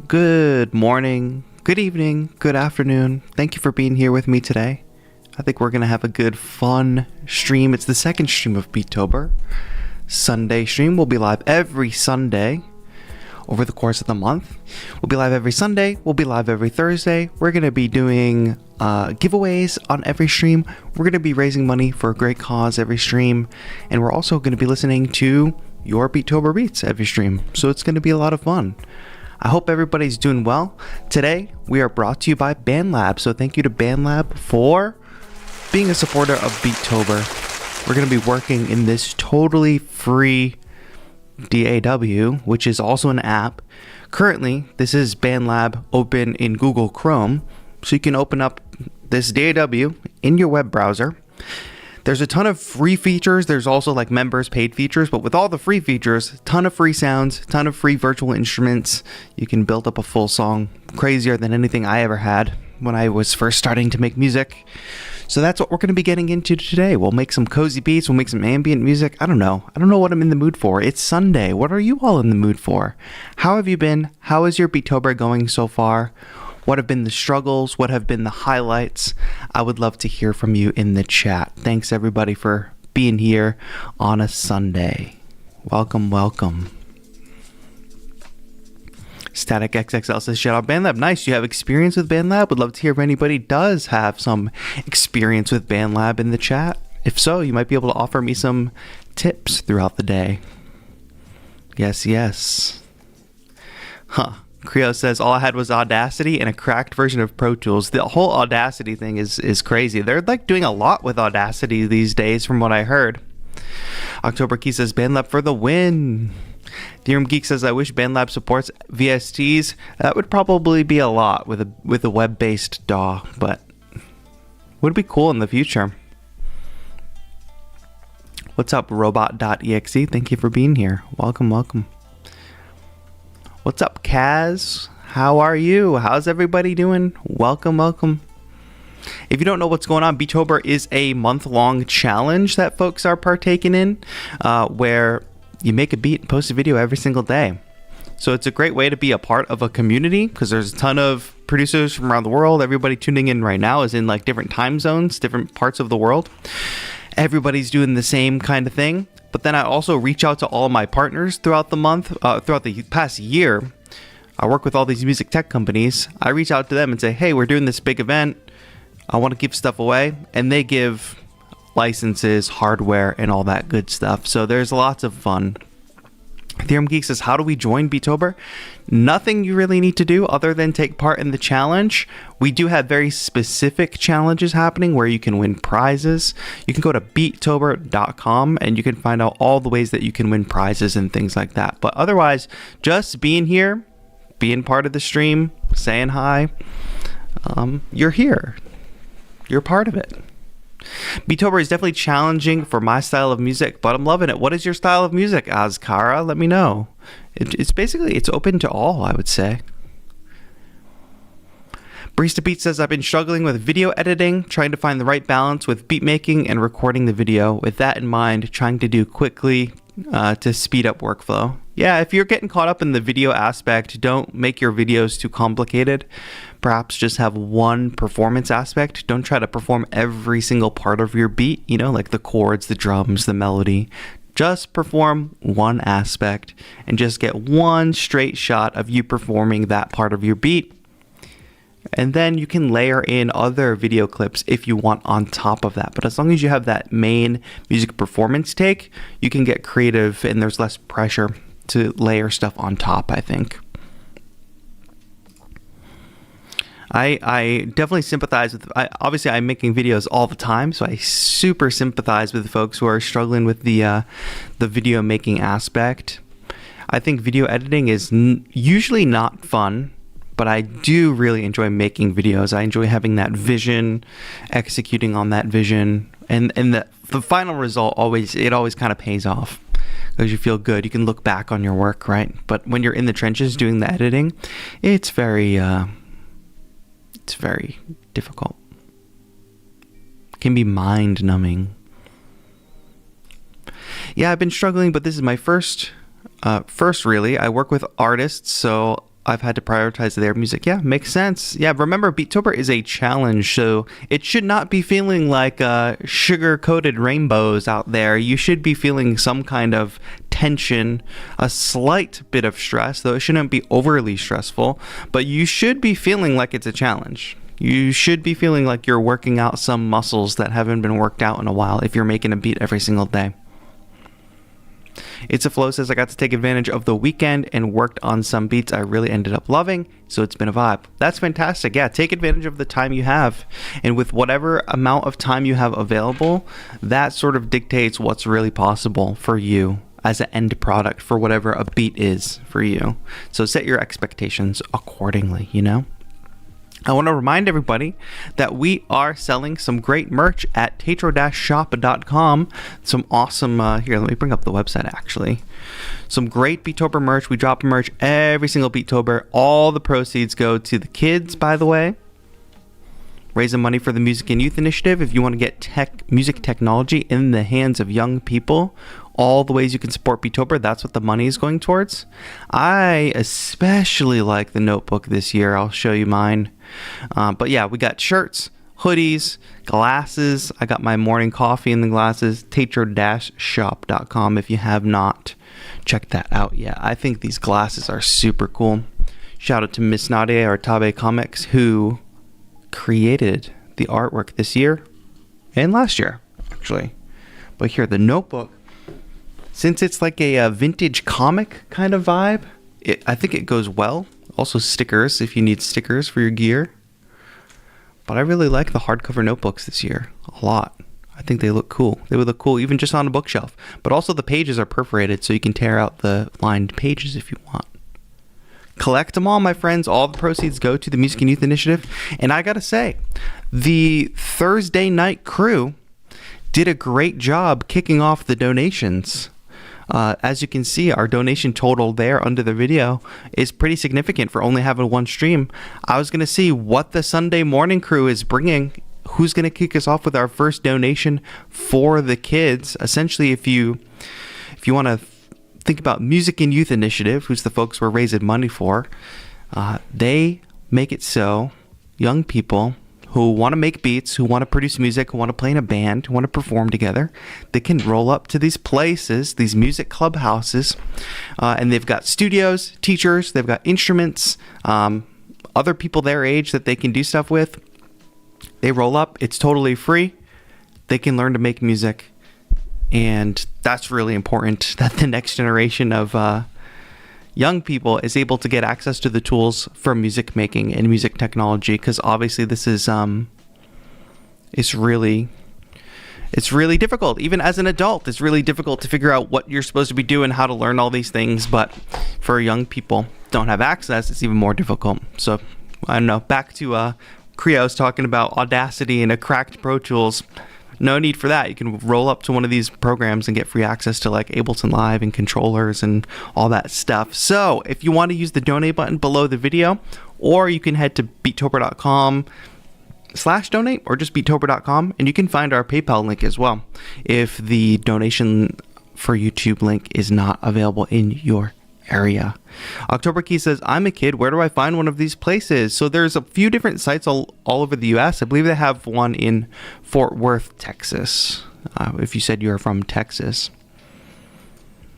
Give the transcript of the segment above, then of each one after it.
Good morning, good evening, good afternoon. Thank you for being here with me today. I think we're going to have a good, fun stream. It's the second stream of Beattober. Sunday stream. We'll be live every Sunday over the course of the month. We'll be live every Sunday. We'll be live every Thursday. We're going to be doing giveaways on every stream. We're going to be raising money for a great cause every stream. And we're also going to be listening to your Beattober beats every stream. So it's going to be a lot of fun. I hope everybody's doing well. Today, we are brought to you by Bandlab. So thank you to Bandlab for being a supporter of Beattober. We're going to be working in this totally free DAW, which is also an app. Currently, this is Bandlab open in Google Chrome. So you can open up this DAW in your web browser. There's a ton of free features. There's also like members paid features, but with all the free features, ton of free sounds, ton of free virtual instruments. You can build up a full song, crazier than anything I ever had when I was first starting to make music. So that's what we're going to be getting into today. We'll make some cozy beats. We'll make some ambient music. I don't know what I'm in the mood for. It's Sunday. What are you all in the mood for? How have you been? How is your Beattober going so far? What have been the struggles? What have been the highlights? I would love to hear from you in the chat. Thanks everybody for being here on a Sunday. Welcome, welcome. Static XXL says, shout out Bandlab. Nice, you have experience with Bandlab? Would love to hear if anybody does have some experience with Bandlab in the chat. If so, you might be able to offer me some tips throughout the day. Yes. Huh. Creo says, all I had was Audacity and a cracked version of Pro Tools. The whole Audacity thing is crazy. They're like doing a lot with Audacity these days from what I heard. October Key says, Bandlab for the win. Theorem Geek says, I wish Bandlab supports VSTs. That would probably be a lot with a web-based DAW, but would be cool in the future. What's up, robot.exe? Thank you for being here. Welcome. What's up, Kaz? How are you? How's everybody doing? Welcome. If you don't know what's going on, Beattober is a month-long challenge that folks are partaking in, where you make a beat and post a video every single day. So it's a great way to be a part of a community because there's a ton of producers from around the world. Everybody tuning in right now is in like different time zones, different parts of the world. Everybody's doing the same kind of thing. But then I also reach out to all my partners throughout the month, throughout the past year. I work with all these music tech companies. I reach out to them and say, hey, we're doing this big event. I want to give stuff away. And they give licenses, hardware, and all that good stuff. So there's lots of fun. Theorem Geek says, how do we join Beattober? Nothing you really need to do other than take part in the challenge. We do have very specific challenges happening where you can win prizes. You can go to beattober.com and you can find out all the ways that you can win prizes and things like that. But otherwise, just being here, being part of the stream, saying hi, you're here. You're part of it. Beattober is definitely challenging for my style of music, but I'm loving it. What is your style of music, Azkara? Let me know. It's basically, it's open to all, I would say. Barista Beat says, I've been struggling with video editing, trying to find the right balance with beat making and recording the video. With that in mind, trying to do quickly to speed up workflow. Yeah, if you're getting caught up in the video aspect, don't make your videos too complicated. Perhaps just have one performance aspect. Don't try to perform every single part of your beat, like the chords, the drums, the melody. Just perform one aspect and just get one straight shot of you performing that part of your beat. And then you can layer in other video clips if you want on top of that. But as long as you have that main music performance take, you can get creative and there's less pressure to layer stuff on top, I think. I definitely sympathize with, obviously I'm making videos all the time, so I super sympathize with folks who are struggling with the video making aspect. I think video editing is usually not fun, but I do really enjoy making videos. I enjoy having that vision, executing on that vision, and the final result always kind of pays off because you feel good. You can look back on your work, right? But when you're in the trenches doing the editing, it's very difficult. It can be mind numbing. Yeah, I've been struggling, but this is my first really. I work with artists, so I've had to prioritize their music. Yeah, makes sense. Yeah, remember, Beattober is a challenge, so it should not be feeling like sugar-coated rainbows out there. You should be feeling some kind of tension, a slight bit of stress, though it shouldn't be overly stressful, but you should be feeling like it's a challenge. You should be feeling like you're working out some muscles that haven't been worked out in a while if you're making a beat every single day. It's a Flow says, I got to take advantage of the weekend and worked on some beats I really ended up loving, so it's been a vibe. That's fantastic. Yeah, take advantage of the time you have. And with whatever amount of time you have available, that sort of dictates what's really possible for you as an end product for whatever a beat is for you. So set your expectations accordingly, you know? I want to remind everybody that we are selling some great merch at TAETRO-shop.com. Some awesome, here, let me bring up the website actually. Some great Beattober merch. We drop merch every single Beattober. All the proceeds go to the kids, by the way. Raising money for the Music and Youth Initiative. If you want to get music technology in the hands of young people, all the ways you can support Beattober, that's what the money is going towards. I especially like the notebook this year. I'll show you mine. But yeah, we got shirts, hoodies, glasses. I got my morning coffee in the glasses. TAETRO-shop.com if you have not checked that out yet. I think these glasses are super cool. Shout out to Miss Nadia or Tabe Comics, who created the artwork this year and last year, actually. But here, the notebook, since it's like a vintage comic kind of vibe, I think it goes well. Also stickers if you need stickers for your gear. But I really like the hardcover notebooks this year a lot. I think they look cool. They would look cool even just on a bookshelf. But also the pages are perforated, so you can tear out the lined pages if you want. Collect them all, my friends. All the proceeds go to the Music and Youth Initiative. And I gotta say, the Thursday night crew did a great job kicking off the donations. As you can see, our donation total there under the video is pretty significant for only having one stream. I was going to see what the Sunday morning crew is bringing. Who's going to kick us off with our first donation for the kids? Essentially, if you want to think about Music and Youth Initiative, who's the folks we're raising money for, they make it so young people who want to make beats, who want to produce music, who want to play in a band, who want to perform together, they can roll up to these places, these music clubhouses, and they've got studios, teachers, they've got instruments, other people their age that they can do stuff with. They roll up, it's totally free. They can learn to make music, and that's really important, that the next generation of young people is able to get access to the tools for music making and music technology, because obviously this is it's really difficult. Even as an adult, it's really difficult to figure out what you're supposed to be doing, how to learn all these things. But for young people don't have access, it's even more difficult. So I don't know, back to Creo's talking about Audacity and a cracked Pro Tools. No need for that. You can roll up to one of these programs and get free access to like Ableton Live and controllers and all that stuff. So if you want to use the donate button below the video, or you can head to beattober.com/donate or just beattober.com, and you can find our PayPal link as well if the donation for YouTube link is not available in your area. October Key says, I'm a kid. Where do I find one of these places? So there's a few different sites all over the US. I believe they have one in Fort Worth, Texas, if you said you're from Texas.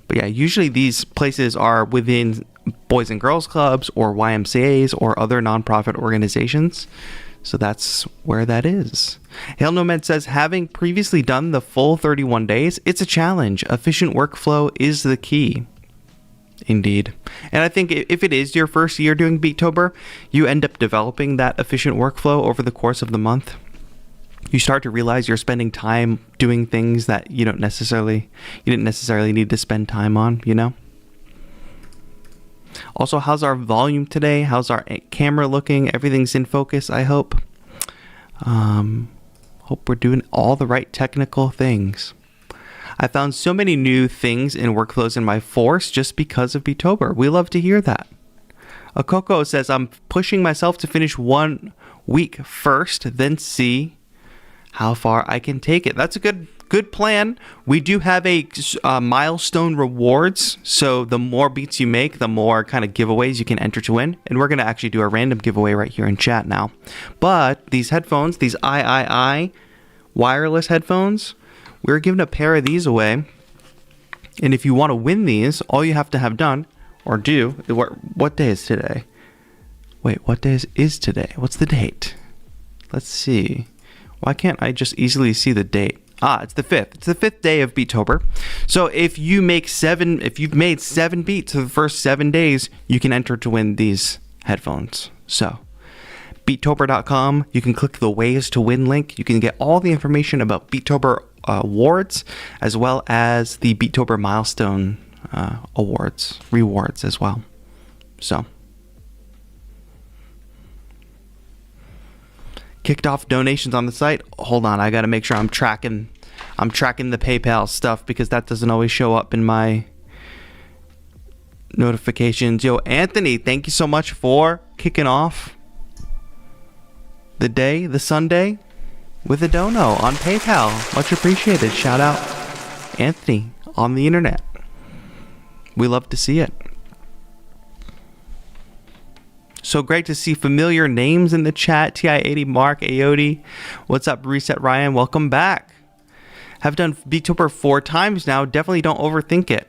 But yeah, usually these places are within Boys and Girls Clubs or YMCAs or other nonprofit organizations. So that's where that is. Hail Nomad says, having previously done the full 31 days, it's a challenge. Efficient workflow is the key. Indeed. And I think if it is your first year doing Beattober, you end up developing that efficient workflow over the course of the month. You start to realize you're spending time doing things that you didn't necessarily need to spend time on, you know? Also, how's our volume today? How's our camera looking? Everything's in focus, I hope. Hope we're doing all the right technical things. I found so many new things and workflows in my Force just because of Beattober. We love to hear that. Akoko says, I'm pushing myself to finish 1 week first, then see how far I can take it. That's a good good plan. We do have a milestone rewards. So the more beats you make, the more kind of giveaways you can enter to win. And we're going to actually do a random giveaway right here in chat now. But these headphones, these III wireless headphones, we're giving a pair of these away. And if you want to win these, all you have to have done or do, what day is today? Wait, what day is today? What's the date? Let's see. Why can't I just easily see the date? It's the 5th. It's the 5th day of Beattober. So if you've made 7 beats for the first 7 days, you can enter to win these headphones. So Beattober.com, you can click the ways to win link. You can get all the information about Beattober awards, as well as the Beattober milestone rewards as well. So kicked off donations on the site. Hold on, I got to make sure I'm tracking the PayPal stuff, because that doesn't always show up in my notifications. Yo, Anthony, thank you so much for kicking off the Sunday with a dono on PayPal. Much appreciated. Shout out Anthony on the internet. We love to see it. So great to see familiar names in the chat. TI80, Mark, Ayotti. What's up, Reset Ryan? Welcome back. Have done Beattober 4 times now. Definitely don't overthink it.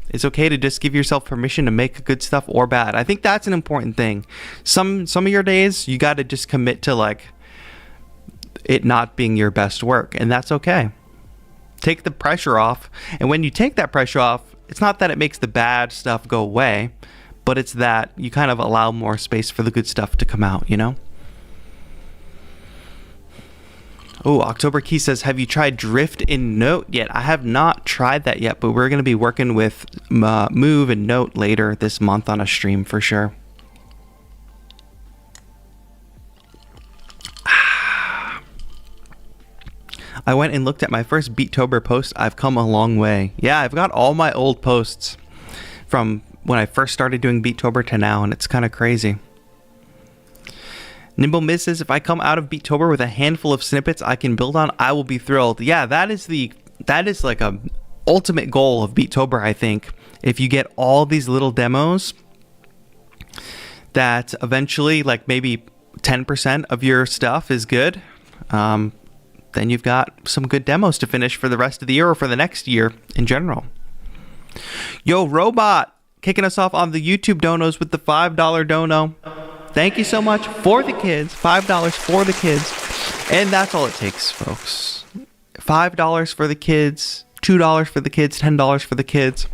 It's okay to just give yourself permission to make good stuff or bad. I think that's an important thing. Some of your days, you got to just commit to like it not being your best work, and that's okay. Take the pressure off. And when you take that pressure off, it's not that it makes the bad stuff go away, but it's that you kind of allow more space for the good stuff to come out, you know? Oh, October Key says, have you tried Drift in Note yet? I have not tried that yet, but we're going to be working with Move and Note later this month on a stream for sure. I went and looked at my first Beattober post. I've come a long way. Yeah, I've got all my old posts from when I first started doing Beattober to now, and it's kind of crazy. Nimble Miss says, if I come out of Beattober with a handful of snippets I can build on, I will be thrilled. Yeah, that is like a ultimate goal of Beattober, I think. If you get all these little demos that eventually, like maybe 10% of your stuff is good, then you've got some good demos to finish for the rest of the year or for the next year in general. Yo, Robot, kicking us off on the YouTube donos with the $5 dono. Thank you so much for the kids. $5 for the kids. And that's all it takes, folks. $5 for the kids, $2 for the kids, $10 for the kids.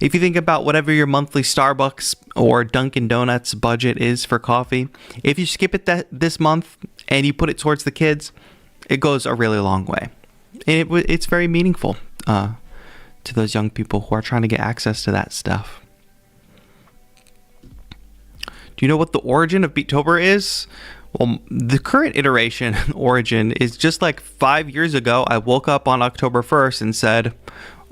If you think about whatever your monthly Starbucks or Dunkin' Donuts budget is for coffee, if you skip it this month and you put it towards the kids, it goes a really long way. And it's very meaningful to those young people who are trying to get access to that stuff. Do you know what the origin of Beattober is? Well, the current iteration origin is just like 5 years ago. I woke up on October 1st and said,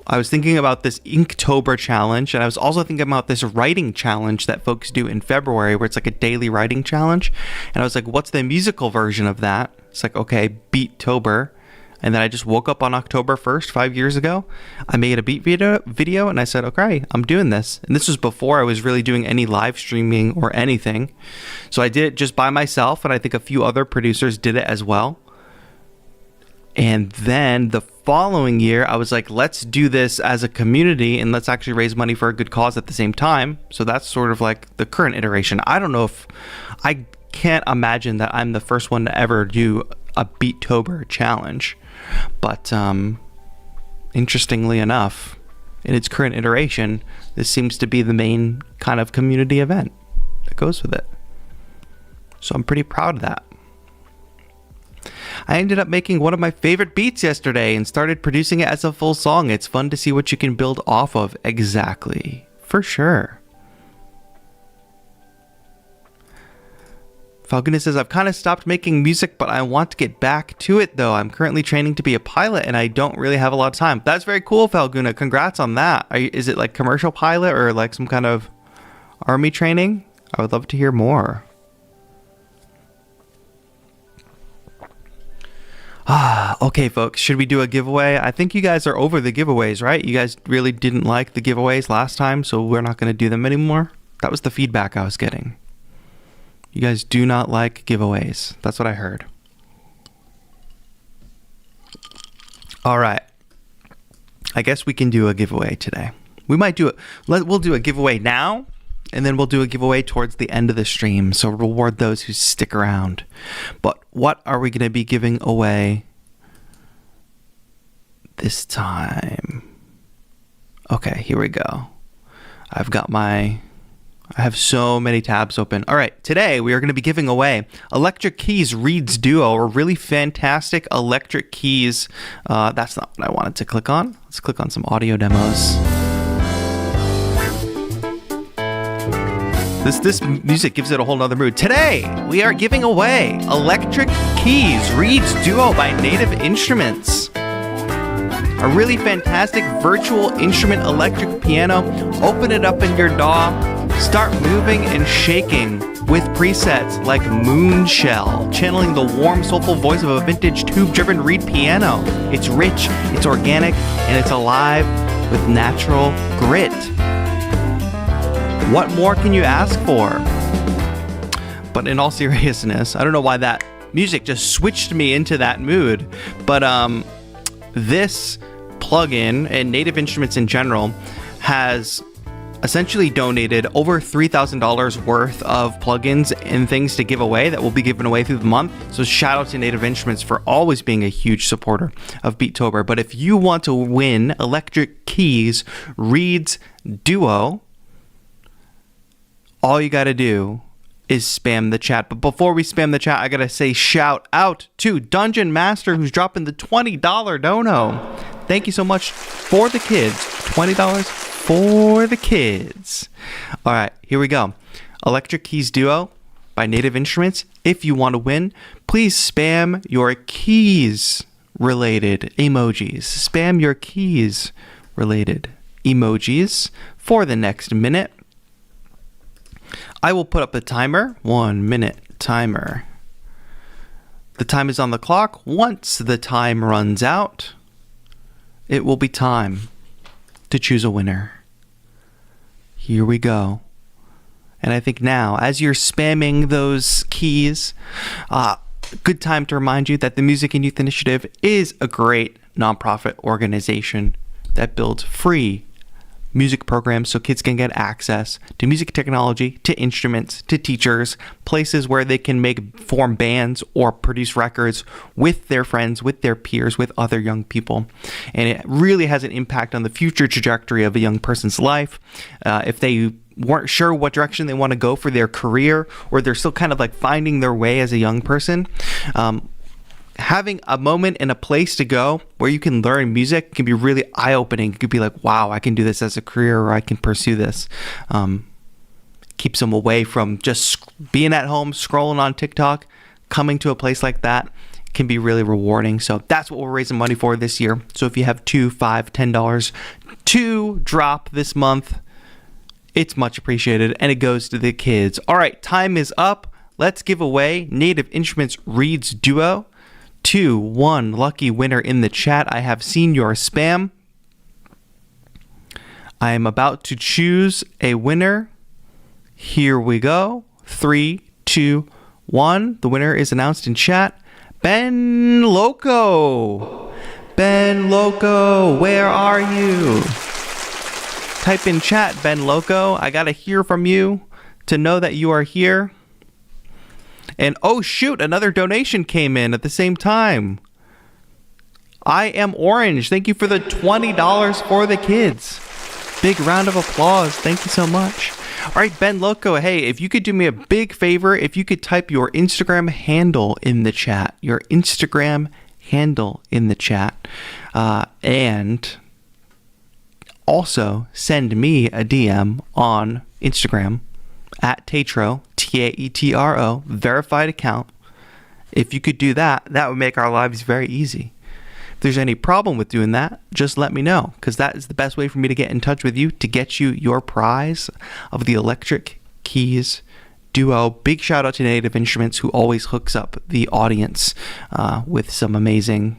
I was thinking about this Inktober challenge, and I was also thinking about this writing challenge that folks do in February, where it's like a daily writing challenge. And I was like, what's the musical version of that? It's like, okay, Beattober. And then I just woke up on October 1st, 5 years ago. I made a beat video and I said, okay, I'm doing this. And this was before I was really doing any live streaming or anything. So I did it just by myself, and I think a few other producers did it as well. And then the following year, I was like, let's do this as a community and let's actually raise money for a good cause at the same time. So that's sort of like the current iteration. I don't know if I can't imagine that I'm the first one to ever do a Beattober challenge. But interestingly enough, in its current iteration, this seems to be the main kind of community event that goes with it. So I'm pretty proud of that. I ended up making one of my favorite beats yesterday and started producing it as a full song. It's fun to see what you can build off of. Exactly. For sure. Falcona says, I've kind of stopped making music, but I want to get back to it, though. I'm currently training to be a pilot, and I don't really have a lot of time. That's very cool, Falcona. Congrats on that. Is it like commercial pilot or like some kind of army training? I would love to hear more. Okay, folks, should we do a giveaway? I think you guys are over the giveaways, right? You guys really didn't like the giveaways last time, so we're not going to do them anymore. That was the feedback I was getting. You guys do not like giveaways. That's what I heard. All right. I guess we can do a giveaway today. We might do it. We'll do a giveaway now, and then we'll do a giveaway towards the end of the stream. So reward those who stick around. But what are we going to be giving away this time? Okay, here we go. I have so many tabs open. All right, today we are going to be giving away Electric Keys Reeds Duo, a really fantastic electric keys. That's not what I wanted to click on. Let's click on some audio demos. This music gives it a whole nother mood. Today, we are giving away Electric Keys Reeds Duo by Native Instruments. A really fantastic virtual instrument electric piano. Open it up in your DAW. Start moving and shaking with presets like Moonshell, channeling the warm, soulful voice of a vintage tube-driven reed piano. It's rich, it's organic, and it's alive with natural grit. What more can you ask for? But in all seriousness, I don't know why that music just switched me into that mood, but this plugin and Native Instruments in general has essentially donated over $3,000 worth of plugins and things to give away that will be given away through the month. So shout out to Native Instruments for always being a huge supporter of Beattober. But if you want to win Electric Keys Reeds Duo, all you got to do is spam the chat. But before we spam the chat, I got to say shout out to Dungeon Master, who's dropping the $20 dono. Thank you so much for the kids. $20 for the kids. All right, here we go. Electric Keys Duo by Native Instruments. If you want to win, please spam your keys related emojis. Spam your keys related emojis for the next minute. I will put up the timer. 1 minute timer. The time is on the clock. Once the time runs out, it will be time to choose a winner. Here we go. And I think now, as you're spamming those keys, good time to remind you that the Music and Youth Initiative is a great nonprofit organization that builds free music programs so kids can get access to music technology, to instruments, to teachers, places where they can form bands or produce records with their friends, with their peers, with other young people. And it really has an impact on the future trajectory of a young person's life. If they weren't sure what direction they want to go for their career, or they're still kind of like finding their way as a young person, having a moment and a place to go where you can learn music can be really eye-opening. It could be like, wow, I can do this as a career, or I can pursue this. Keeps them away from just being at home, scrolling on TikTok. Coming to a place like that can be really rewarding. So that's what we're raising money for this year. So if you have $2, $5, $10 to drop this month, it's much appreciated, and it goes to the kids. All right, time is up. Let's give away Native Instruments Reeds Duo to one lucky winner in the chat. I have seen your spam. I am about to choose a winner. Here we go. 3, 2, 1. The winner is announced in chat. Ben Loco. Ben Loco, where are you? Type in chat, Ben Loco. I gotta hear from you to know that you are here. And oh shoot, another donation came in at the same time. I am Orange. Thank you for the $20 for the kids. Big round of applause. Thank you so much. All right, Ben Loco, hey, if you could do me a big favor, if you could type your Instagram handle in the chat. Your Instagram handle in the chat. And also send me a DM on Instagram at TAETRO, TAETRO, verified account. If you could do that, that would make our lives very easy. If there's any problem with doing that, just let me know, because that is the best way for me to get in touch with you to get you your prize of the Electric Keys duo. Big shout out to Native Instruments, who always hooks up the audience with some amazing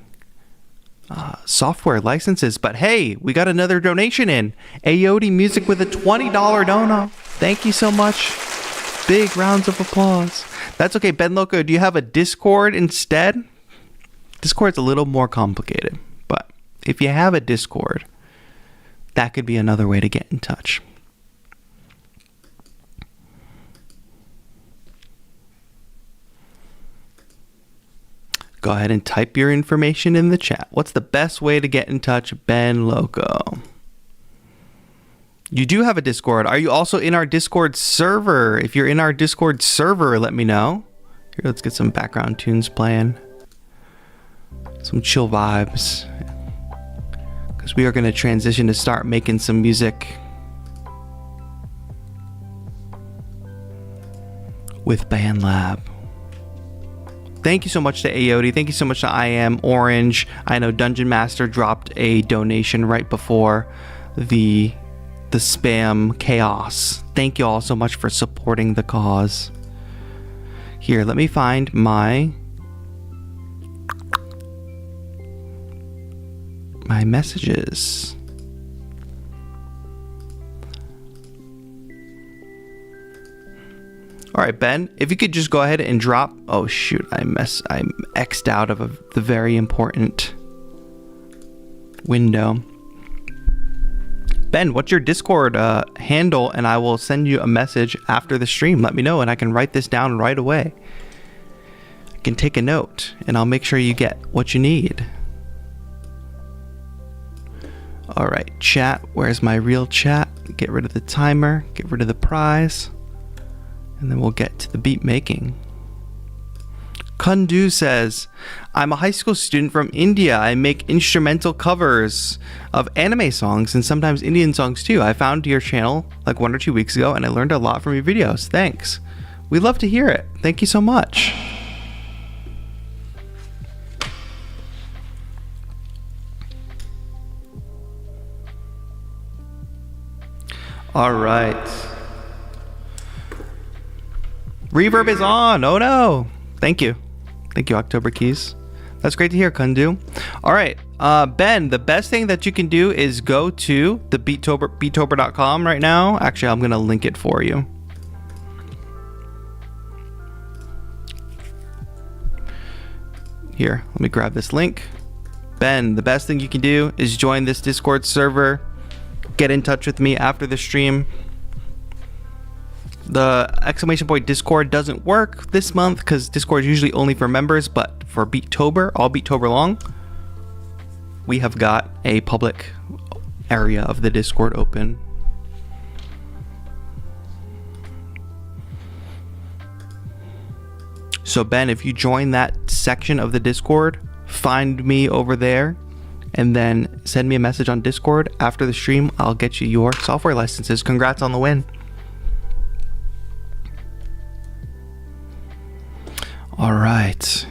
software licenses. But hey, we got another donation in. Ayote Music with a $20 dono. Thank you so much. Big rounds of applause. That's okay. Ben Loco, do you have a Discord instead? Discord's a little more complicated, but if you have a Discord, that could be another way to get in touch. Go ahead and type your information in the chat. What's the best way to get in touch, Ben Loco? You do have a Discord. Are you also in our Discord server? If you're in our Discord server, let me know. Here, let's get some background tunes playing. Some chill vibes. Because we are going to transition to start making some music with Bandlab. Thank you so much to Ayote. Thank you so much to I Am Orange. I know Dungeon Master dropped a donation right before the spam chaos. Thank you all so much for supporting the cause. Here, let me find my messages. All right, Ben, if you could just go ahead and drop. Oh shoot, I'm X'd out of the very important window. Ben, what's your Discord handle? And I will send you a message after the stream. Let me know, and I can write this down right away. I can take a note, and I'll make sure you get what you need. All right, chat. Where's my real chat? Get rid of the timer. Get rid of the prize. And then we'll get to the beat making. Kundu says, I'm a high school student from India. I make instrumental covers of anime songs and sometimes Indian songs too. I found your channel like 1 or 2 weeks ago and I learned a lot from your videos. Thanks. We'd love to hear it. Thank you so much. All right. Reverb is on. Oh no. Thank you. Thank you, October Keys. That's great to hear, Kundu. All right. Ben, the best thing that you can do is go to the beattober.com right now. Actually, I'm going to link it for you. Here, let me grab this link. Ben, the best thing you can do is join this Discord server. Get in touch with me after the stream. The ! Discord doesn't work this month because Discord is usually only for members, but for Beattober, all Beattober long, we have got a public area of the Discord open. So Ben, if you join that section of the Discord, find me over there and then send me a message on Discord after the stream. I'll get you your software licenses. Congrats on the win. All right.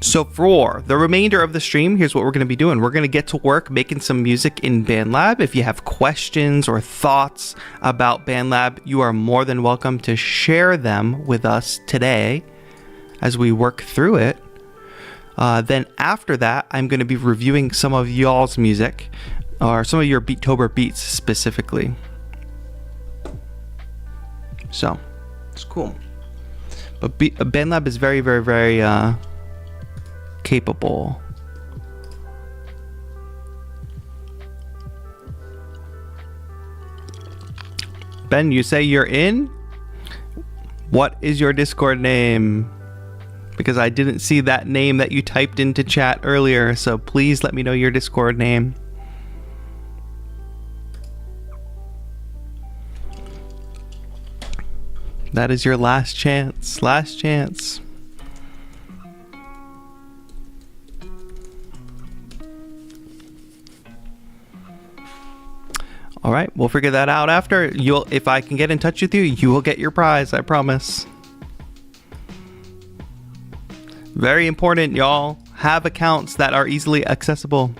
So for the remainder of the stream, here's what we're going to be doing. We're going to get to work making some music in Bandlab. If you have questions or thoughts about Bandlab, you are more than welcome to share them with us today as we work through it. Then after that, I'm going to be reviewing some of y'all's music, or some of your Beattober beats specifically. So it's cool. But Bandlab is very, very, very capable. Ben, you say you're in? What is your Discord name? Because I didn't see that name that you typed into chat earlier, so please let me know your Discord name. That is your last chance. Last chance. All right, we'll figure that out after. If I can get in touch with you, you will get your prize, I promise. Very important, y'all. Have accounts that are easily accessible.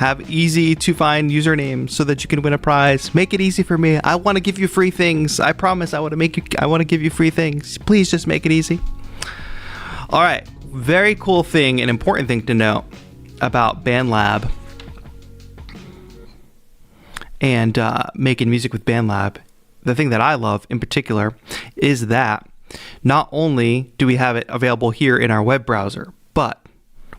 Have easy to find usernames so that you can win a prize. Make it easy for me. I want to give you free things. I promise I want to give you free things. Please just make it easy. All right. Very cool thing, an important thing to note about Bandlab and making music with Bandlab. The thing that I love in particular is that not only do we have it available here in our web browser, but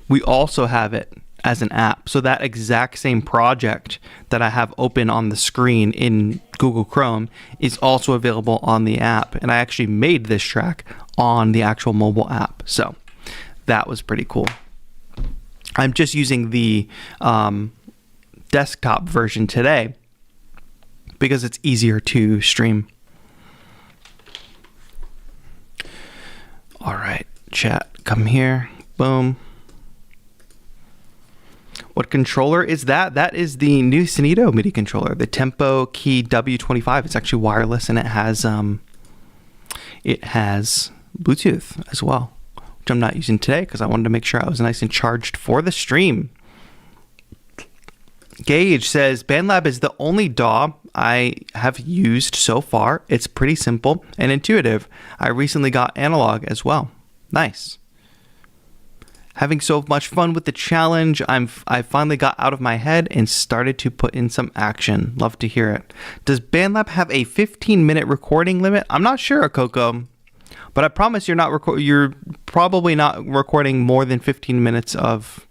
we also have it as an app. So that exact same project that I have open on the screen in Google Chrome is also available on the app. And I actually made this track on the actual mobile app. So that was pretty cool. I'm just using the desktop version today because it's easier to stream. All right, chat, come here. Boom. What controller is that? That is the new Sonito MIDI controller, the Tempo Key W25. It's actually wireless and it has Bluetooth as well, which I'm not using today because I wanted to make sure I was nice and charged for the stream. Gage says, Bandlab is the only DAW I have used so far. It's pretty simple and intuitive. I recently got analog as well. Nice. Having so much fun with the challenge, I finally got out of my head and started to put in some action. Love to hear it. Does Bandlab have a 15-minute recording limit? I'm not sure, Coco, but I promise you're probably not recording more than 15 minutes of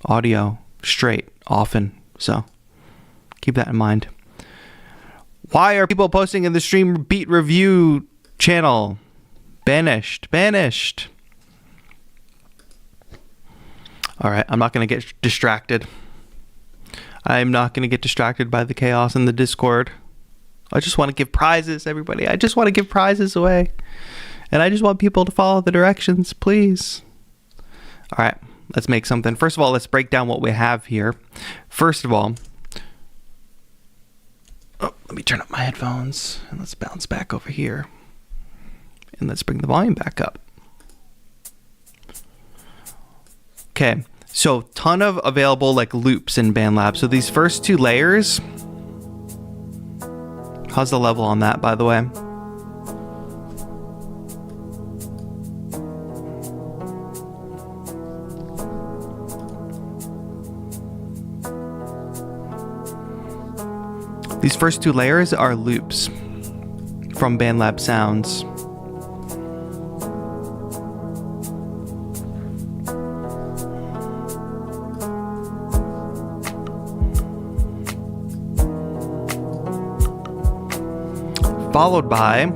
audio straight often. So keep that in mind. Why are people posting in the stream beat review channel? Banished. All right, I'm not going to get distracted. I'm not going to get distracted by the chaos in the Discord. I just want to give prizes, everybody. I just want to give prizes away. And I just want people to follow the directions, please. All right, let's make something. First of all, let's break down what we have here. First of all, let me turn up my headphones and let's bounce back over here. And let's bring the volume back up. Okay, so ton of available like loops in Bandlab. So these first two layers, how's the level on that, by the way? These first two layers are loops from Bandlab Sounds. Followed by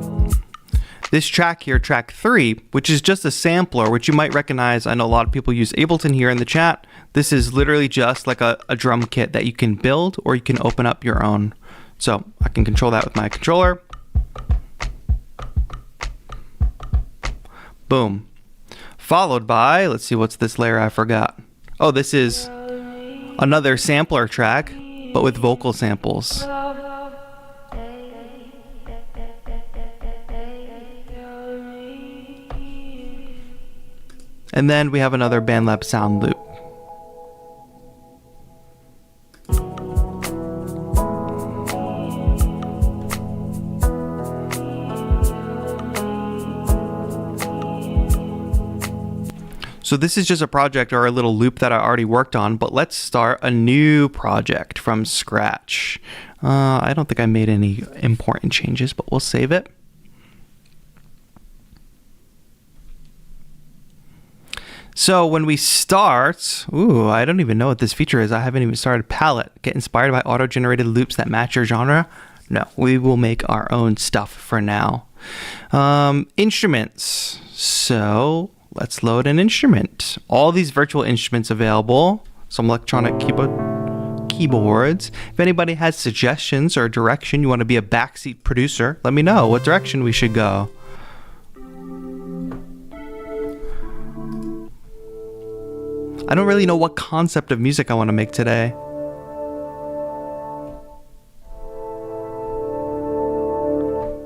this track here, track 3, which is just a sampler, which you might recognize. I know a lot of people use Ableton here in the chat. This is literally just like a drum kit that you can build or you can open up your own. So I can control that with my controller. Boom. Followed by, let's see, what's this layer I forgot? Oh, this is another sampler track, but with vocal samples. And then we have another Bandlab sound loop. So this is just a project or a little loop that I already worked on, but let's start a new project from scratch. I don't think I made any important changes, but we'll save it. So when we start, I don't even know what this feature is. I haven't even started. Palette. Get inspired by auto-generated loops that match your genre. No, we will make our own stuff for now. Instruments. So let's load an instrument. All these virtual instruments available. Some electronic keyboards. If anybody has suggestions or direction, you want to be a backseat producer, let me know what direction we should go. I don't really know what concept of music I want to make today.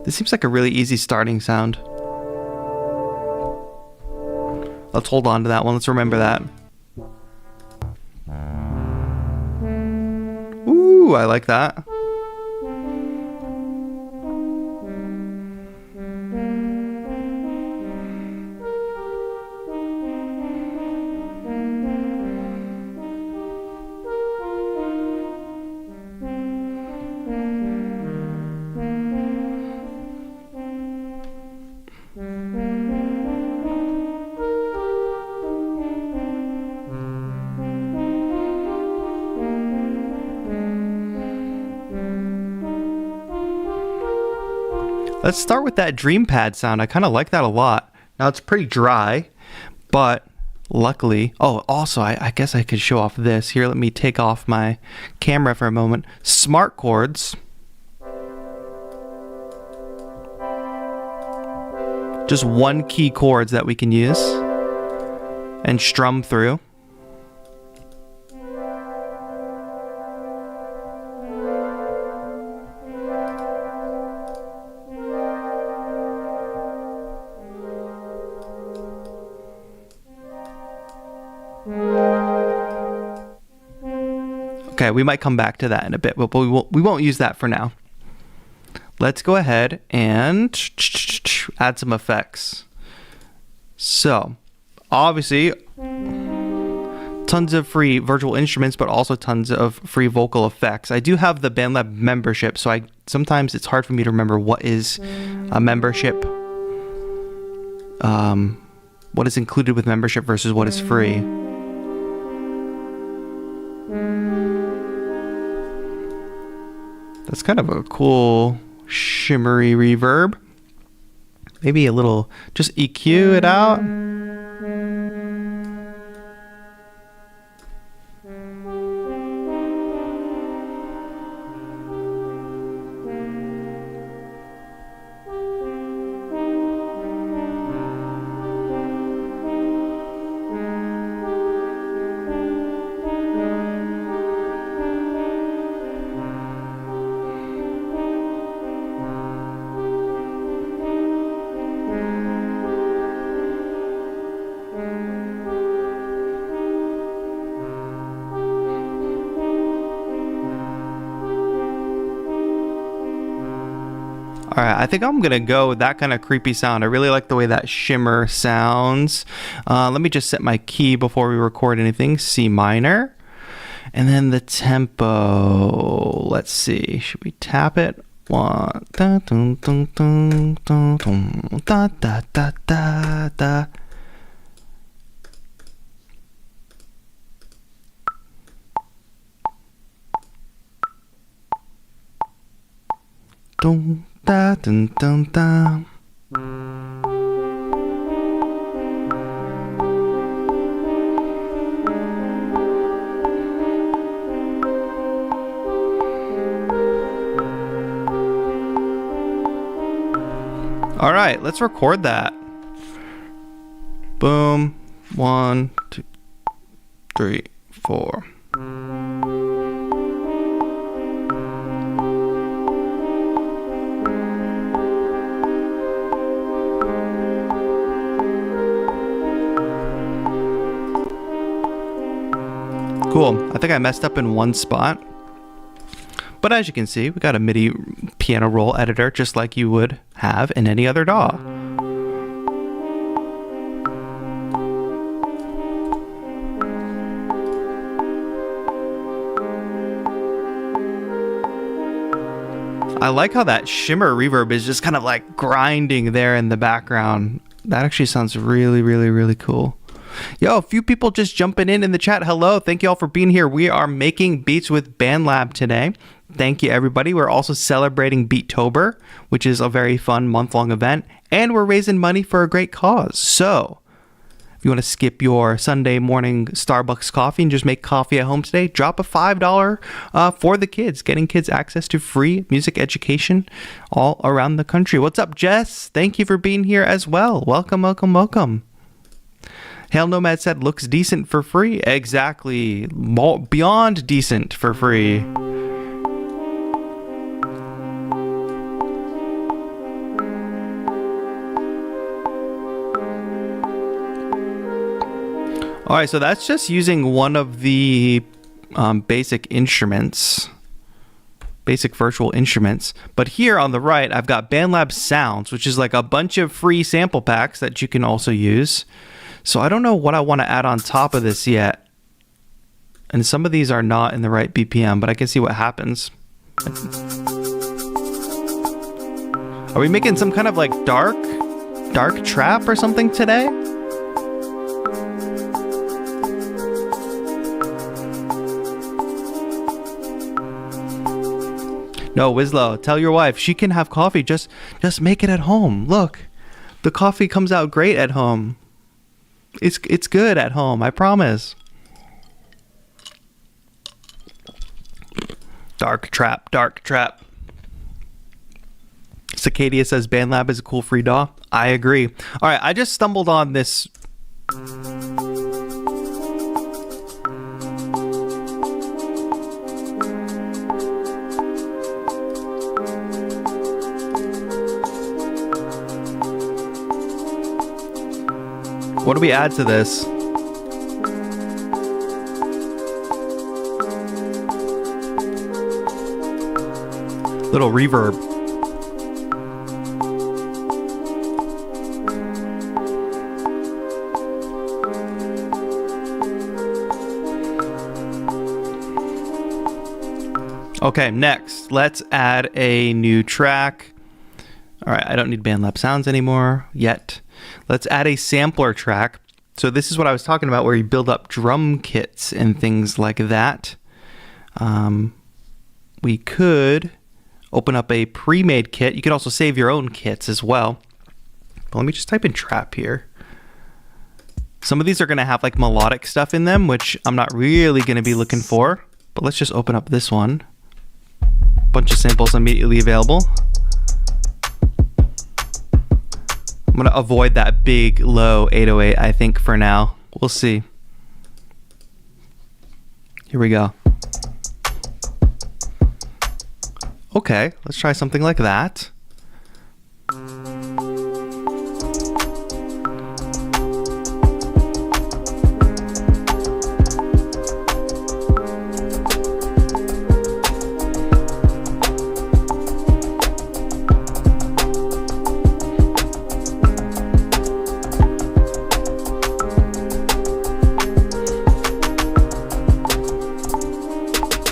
This seems like a really easy starting sound. Let's hold on to that one. Let's remember that. Ooh, I like that. Let's start with that dream pad sound. I kind of like that a lot. Now it's pretty dry, but luckily, oh, also I guess I could show off this. Here, let me take off my camera for a moment. Smart chords. Just one key chords that we can use and strum through. Okay, we might come back to that in a bit, but we won't use that for now. Let's go ahead and add some effects. So, obviously, tons of free virtual instruments, but also tons of free vocal effects. I do have the Bandlab membership, so sometimes it's hard for me to remember what is a membership, what is included with membership versus what is free. That's kind of a cool shimmery reverb. Maybe a little, just EQ it out. All right, I think I'm gonna go with that kind of creepy sound. I really like the way that shimmer sounds. Let me just set my key before we record anything. C minor. And then the tempo, let's see, should we tap it? One, da, dun, dun, dun, dun, dun, da, da, da, da, da. Dun, da, dun, dun, da. All right, let's record that. Boom. 1, 2, 3, 4. Cool. I think I messed up in one spot. But as you can see, we got a MIDI piano roll editor just like you would have in any other DAW. I like how that shimmer reverb is just kind of like grinding there in the background. That actually sounds really, really, really cool. Yo, a few people just jumping in the chat. Hello, thank you all for being here. We are making beats with Bandlab today. Thank you, everybody. We're also celebrating Beattober, which is a very fun month-long event, and we're raising money for a great cause. So, if you want to skip your Sunday morning Starbucks coffee and just make coffee at home today, drop a $5 for the kids, getting kids access to free music education all around the country. What's up, Jess? Thank you for being here as well. Welcome, welcome, welcome. Hail Nomad said, looks decent for free. Exactly. Beyond decent for free. Alright, so that's just using one of the basic instruments. basic virtual instruments. But here on the right, I've got Bandlab Sounds, which is like a bunch of free sample packs that you can also use. So I don't know what I want to add on top of this yet. And some of these are not in the right BPM, but I can see what happens. Are we making some kind of like dark trap or something today? No, Wislow, tell your wife she can have coffee. Just make it at home. Look, the coffee comes out great at home. It's good at home, I promise. Dark trap, dark trap. Cicadia says Bandlab is a cool free DAW. I agree. All right, I just stumbled on this. What do we add to this? Little reverb. Okay, next, let's add a new track. All right, I don't need Bandlab Sounds anymore yet. Let's add a sampler track. So this is what I was talking about, where you build up drum kits and things like that. We could open up a pre-made kit. You could also save your own kits as well. But let me just type in trap here. Some of these are going to have like melodic stuff in them, which I'm not really going to be looking for. But let's just open up this one. Bunch of samples immediately available. I'm going to avoid that big, low 808, I think, for now. We'll see. Here we go. Okay, let's try something like that.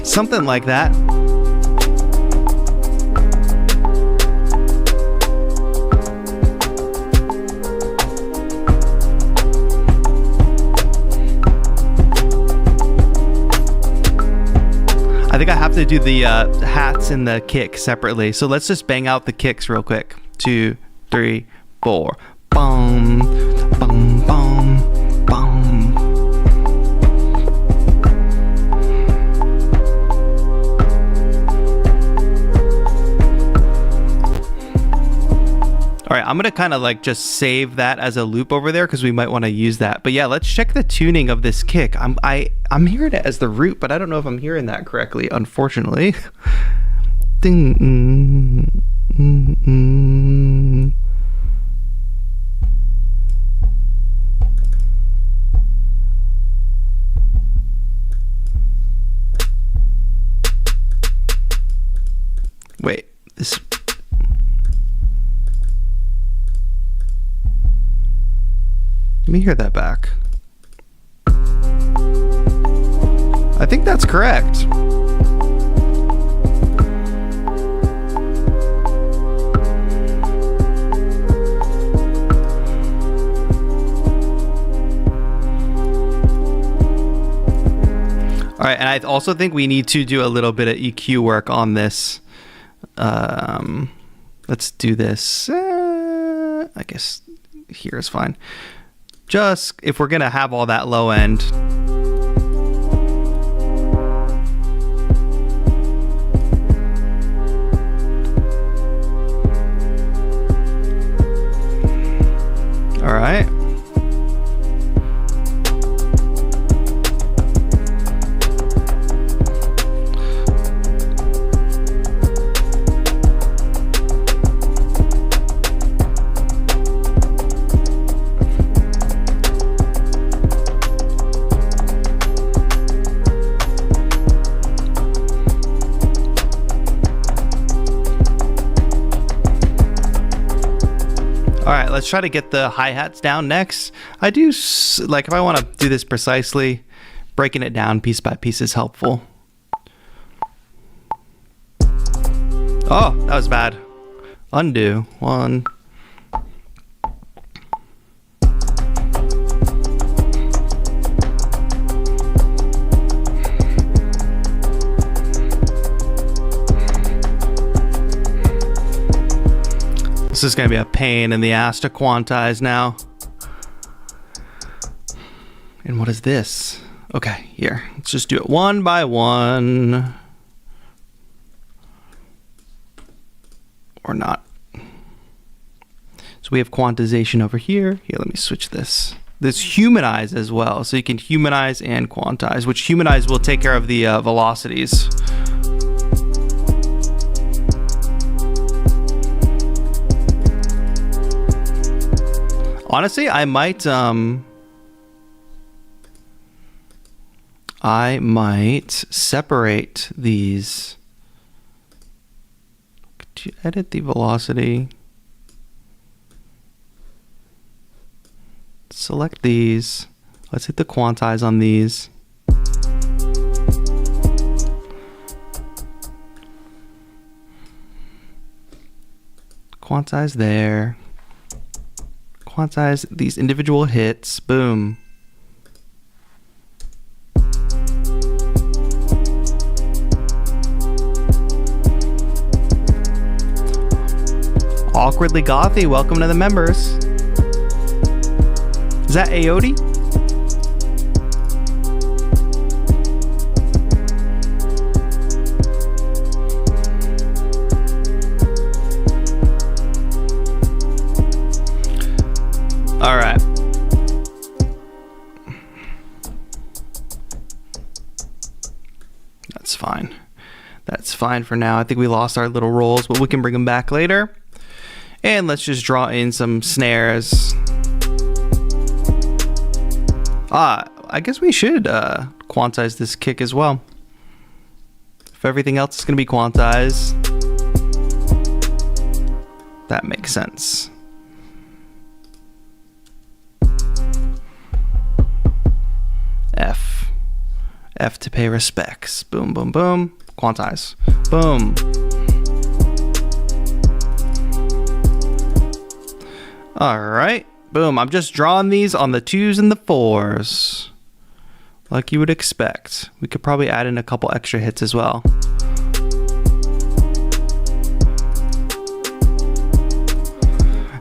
Something like that. I think I have to do the hats and the kick separately. So let's just bang out the kicks real quick. 2, 3, 4. Boom, boom, boom, boom. All right, I'm gonna kind of like just save that as a loop over there because we might want to use that. But yeah, let's check the tuning of this kick. I'm hearing it as the root, but I don't know if I'm hearing that correctly, unfortunately. Ding. Wait, this. Let me hear that back. I think that's correct. All right, and I also think we need to do a little bit of EQ work on this. Let's do this. I guess here is fine. Just if we're gonna have all that low end. All right. All right, let's try to get the hi-hats down next. I do, like, if I want to do this precisely, breaking it down piece by piece is helpful. Oh, that was bad. Undo. 1. This is going to be a pain in the ass to quantize now. And what is this? Okay, here. Let's just do it one by one. Or not. So we have quantization over here. Here, let me switch this. This humanize as well. So you can humanize and quantize, which humanize will take care of the velocities. Honestly, I might separate these. Could you edit the velocity? Select these. Let's hit the quantize on these. Quantize there. Quantize these individual hits. Boom. Awkwardly Gothy, welcome to the members. Is that Aote? All right. That's fine. That's fine for now. I think we lost our little rolls, but we can bring them back later. And let's just draw in some snares. I guess we should quantize this kick as well. If everything else is going to be quantized, that makes sense. F to pay respects. Boom, boom, boom. Quantize. Boom. All right. Boom. I'm just drawing these on the 2s and the 4s. Like you would expect. We could probably add in a couple extra hits as well.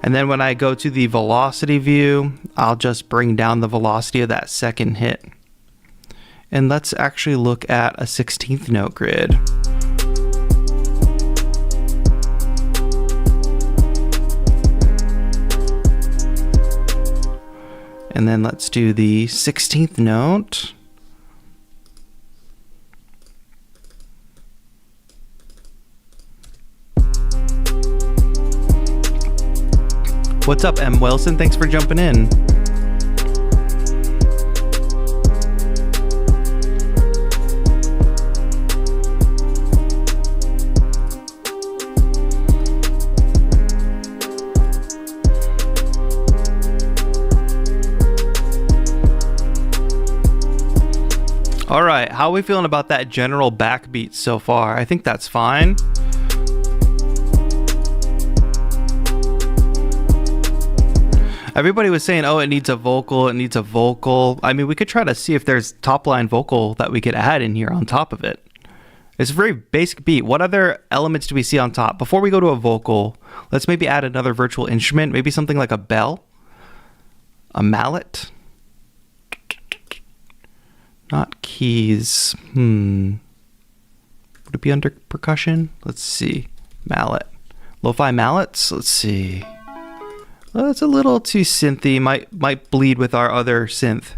And then when I go to the velocity view, I'll just bring down the velocity of that second hit. And let's actually look at a 16th note grid. And then let's do the 16th note. What's up, M. Wilson? Thanks for jumping in. All right, how are we feeling about that general backbeat so far? I think that's fine. Everybody was saying, oh, it needs a vocal, it needs a vocal. I mean, we could try to see if there's top line vocal that we could add in here on top of it. It's a very basic beat. What other elements do we see on top? Before we go to a vocal, let's maybe add another virtual instrument, maybe something like a bell, a mallet. Not keys. Would it be under percussion? Let's see. Mallet. Lo-fi mallets? Let's see. Well, it's a little too synthy. Might bleed with our other synth.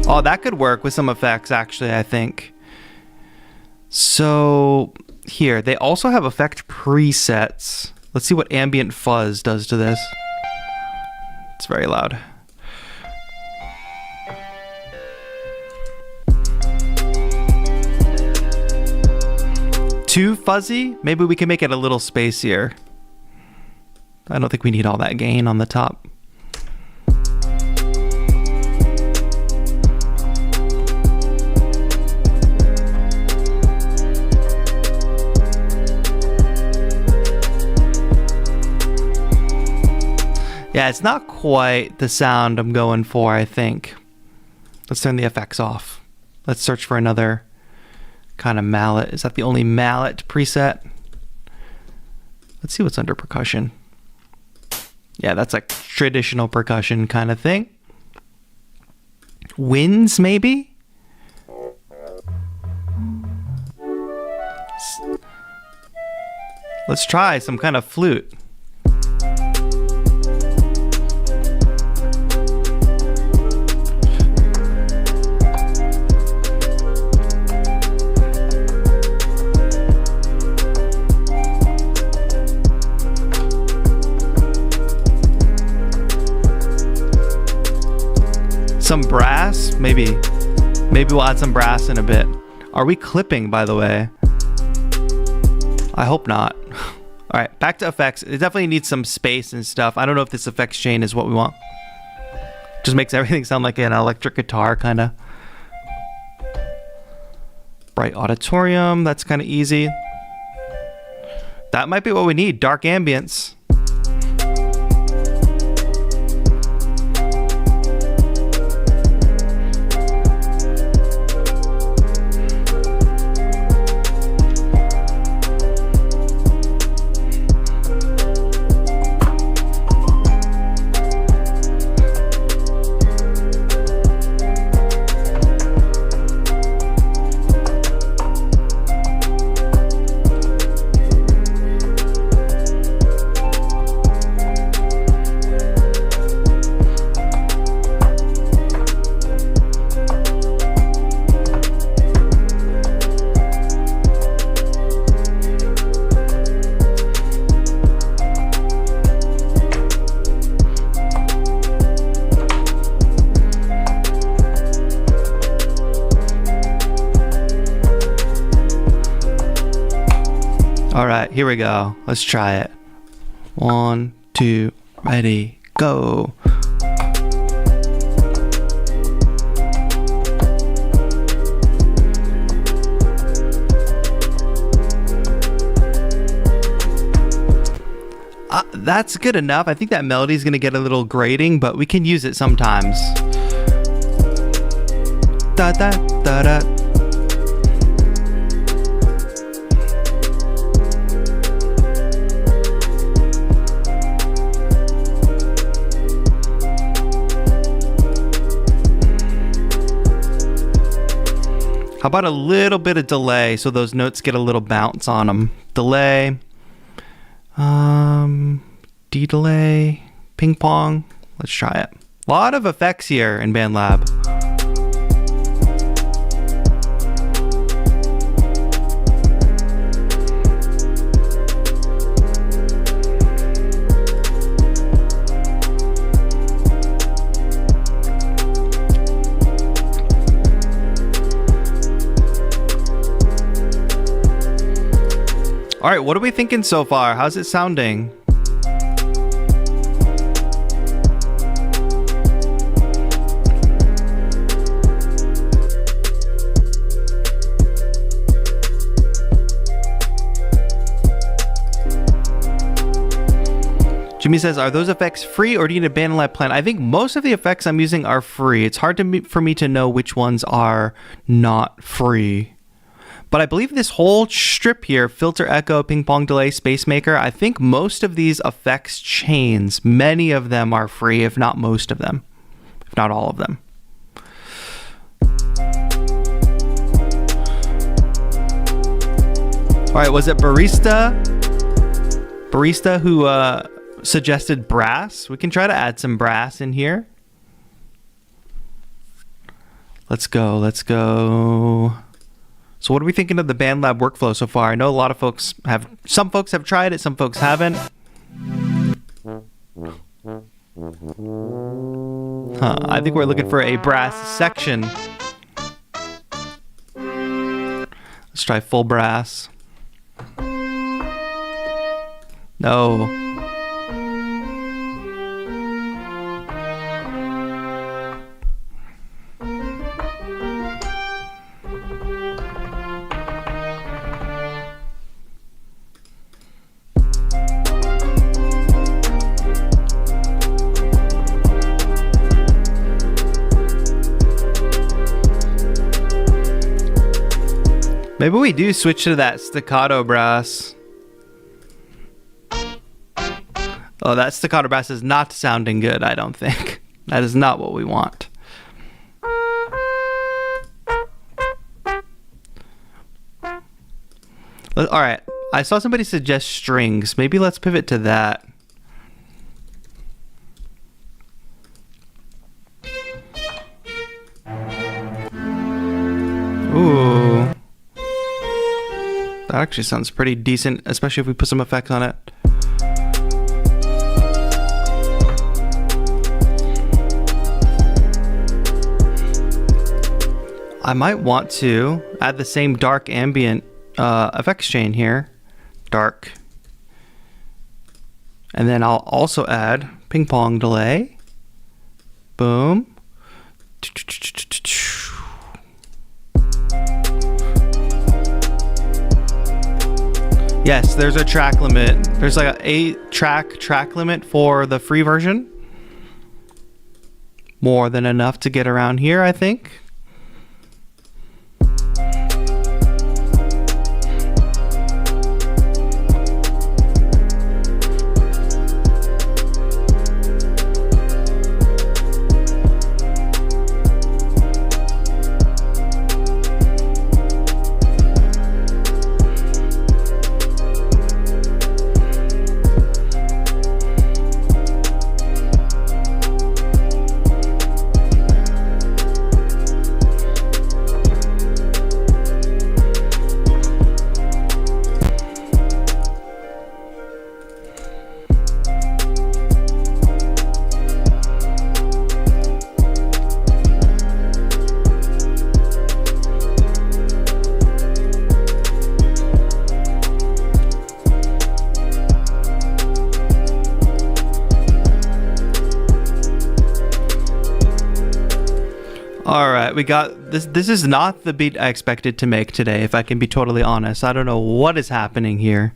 Oh, that could work with some effects, actually, I think. So here, they also have effect presets. Let's see what ambient fuzz does to this. It's very loud. too fuzzy. Maybe we can make it a little spacier. I don't think we need all that gain on the top. Yeah, it's not quite the sound I'm going for, I think. Let's turn the effects off. Let's search for another kind of mallet. Is that the only mallet preset? Let's see what's under percussion. Yeah, that's like traditional percussion kind of thing. Winds, maybe? Let's try some kind of flute. Some brass, maybe we'll add some brass in a bit. Are we clipping, by the way? I hope not. All right, back to effects. It definitely needs some space and stuff. I don't know if this effects chain is what we want. Just makes everything sound like an electric guitar, kind of. Bright auditorium, that's kind of easy. That might be what we need, dark ambience. All right, here we go. Let's try it. 1, 2, ready, go. That's good enough. I think that melody is going to get a little grating, but we can use it sometimes. Da da da da. How about a little bit of delay so those notes get a little bounce on them? Delay, D-delay, ping pong. Let's try it. A lot of effects here in Bandlab. All right, what are we thinking so far? How's it sounding? Jimmy says, are those effects free or do you need a Bandlab plan? I think most of the effects I'm using are free. It's hard for me to know which ones are not free. But I believe this whole strip here, filter, echo, ping pong, delay, space maker, I think most of these effects chains, many of them are free, if not most of them, if not all of them. All right, was it Barista who suggested brass? We can try to add some brass in here. Let's go. So what are we thinking of the Bandlab workflow so far? I know a lot of folks have, some folks have tried it, some folks haven't. I think we're looking for a brass section. Let's try full brass. No. Maybe we do switch to that staccato brass. Oh, that staccato brass is not sounding good, I don't think. That is not what we want. Alright, I saw somebody suggest strings. Maybe let's pivot to that. Ooh. That actually sounds pretty decent, especially if we put some effects on it. I might want to add the same dark ambient effects chain here. Dark. And then I'll also add ping pong delay. Boom. Yes, there's a track limit. There's like a 8-track limit for the free version. More than enough to get around here, I think. Alright, we got this. This is not the beat I expected to make today, if I can be totally honest. I don't know what is happening here.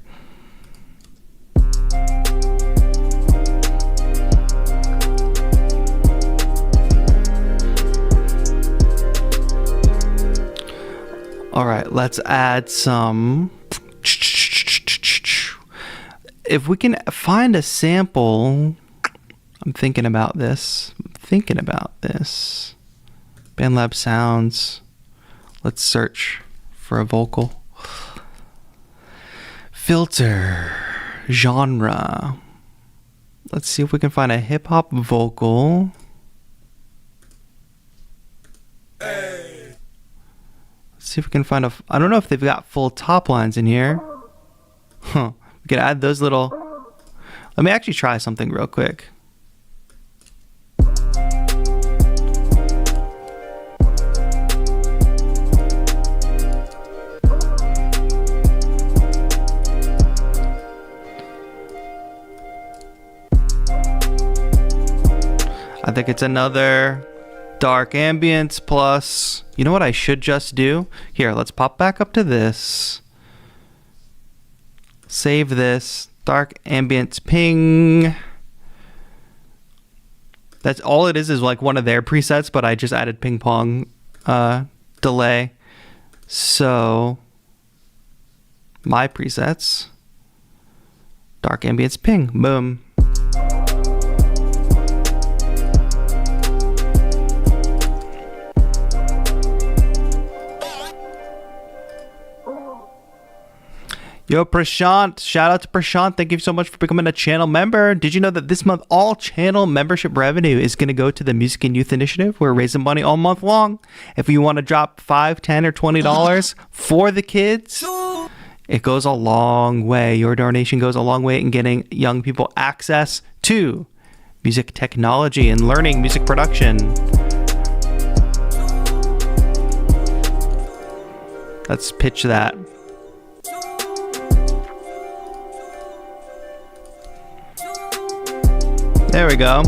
Alright, let's add some. If we can find a sample. I'm thinking about this. Bandlab sounds. Let's search for a vocal. Filter. Genre. Let's see if we can find a hip hop vocal. Let's see if we can find a. I don't know if they've got full top lines in here. Huh. We can add those little. Let me actually try something real quick. I think it's another dark ambience plus, you know what I should just do? Here, let's pop back up to this. Save this. Dark ambience ping. That's all it is like one of their presets, but I just added ping pong delay. So, my presets. Dark ambience ping. Boom. Yo, Prashant, shout out to Prashant. Thank you so much for becoming a channel member. Did you know that this month all channel membership revenue is going to go to the Music and Youth Initiative? We're raising money all month long. If you want to drop $5, $10, or $20 for the kids, it goes a long way. Your donation goes a long way in getting young people access to music technology and learning music production. Let's pitch that. There we go.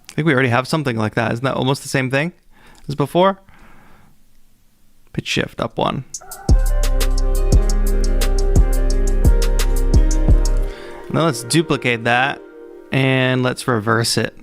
I think we already have something like that. Isn't that almost the same thing as before? Pitch shift up one. Now let's duplicate that and let's reverse it.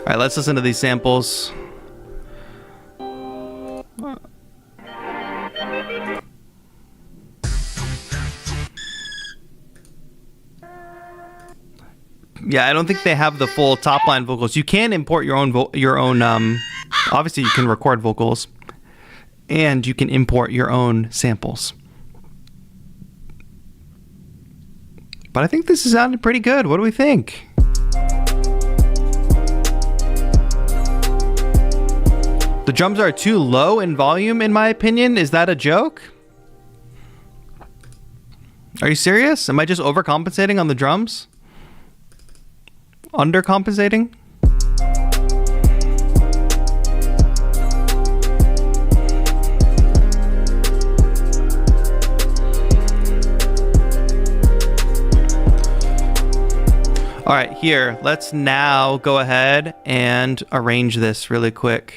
All right, let's listen to these samples. Yeah, I don't think they have the full top line vocals. You can import your own obviously you can record vocals and you can import your own samples. But I think this is sounding pretty good. What do we think? The drums are too low in volume, in my opinion. Is that a joke? Are you serious? Am I just overcompensating on the drums? Undercompensating? All right, here, let's now go ahead and arrange this really quick.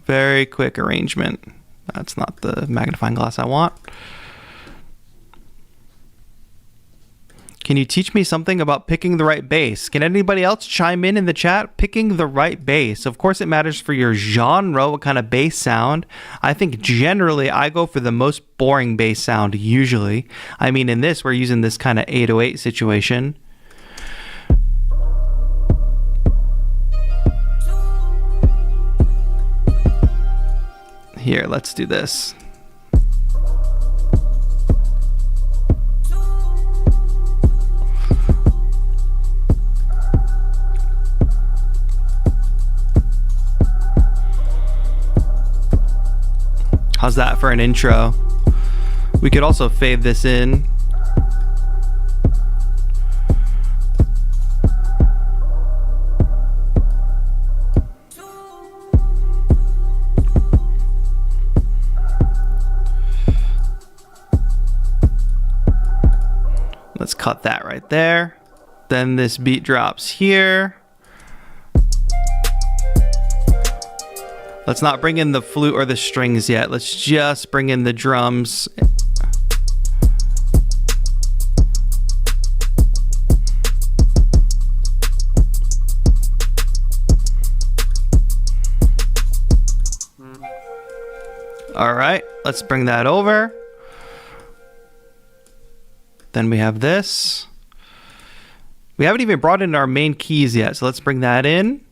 Very quick arrangement. That's not the magnifying glass I want. Can you teach me something about picking the right bass? Can anybody else chime in the chat? Picking the right bass. Of course, it matters for your genre, what kind of bass sound. I think generally I go for the most boring bass sound usually. I mean, in this, we're using this kind of 808 situation. Here, let's do this. How's that for an intro? We could also fade this in. Let's cut that right there. Then this beat drops here. Let's not bring in the flute or the strings yet. Let's just bring in the drums. All right, let's bring that over. Then we have this. We haven't even brought in our main keys yet, so let's bring that in.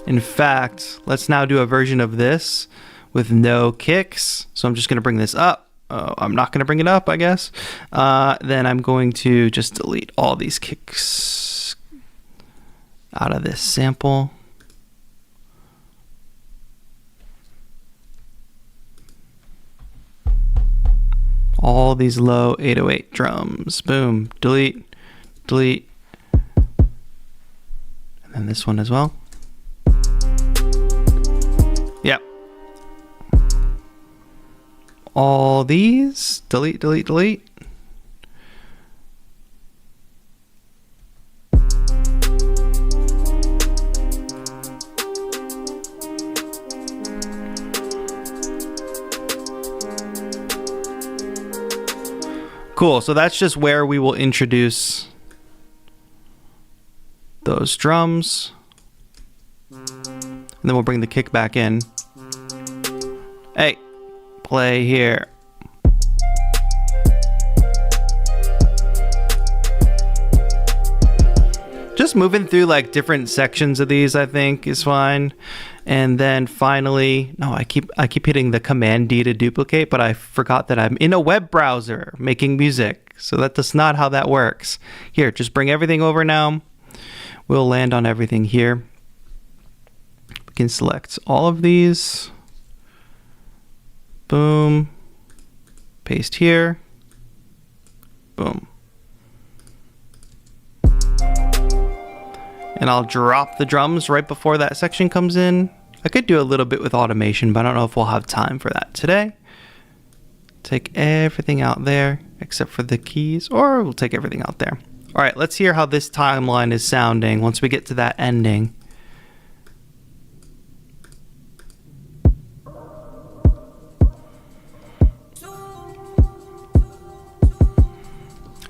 In fact, let's now do a version of this with no kicks. So I'm just going to bring this up. I'm not going to bring it up, I guess. Then I'm going to just delete all these kicks out of this sample. All these low 808 drums. Boom. Delete. Delete. And then this one as well. Yep. All these. Delete, delete, delete. Cool, so that's just where we will introduce those drums. And then we'll bring the kick back in. Hey, play here. Just moving through like different sections of these, I think, is fine. And then finally, no, I keep hitting the Command D to duplicate, but I forgot that I'm in a web browser making music. So that's not how that works. Here, just bring everything over now. We'll land on everything here. We can select all of these. Boom. Paste here. Boom. And I'll drop the drums right before that section comes in. I could do a little bit with automation, but I don't know if we'll have time for that today. Take everything out there, except for the keys, or we'll take everything out there. All right, let's hear how this timeline is sounding once we get to that ending.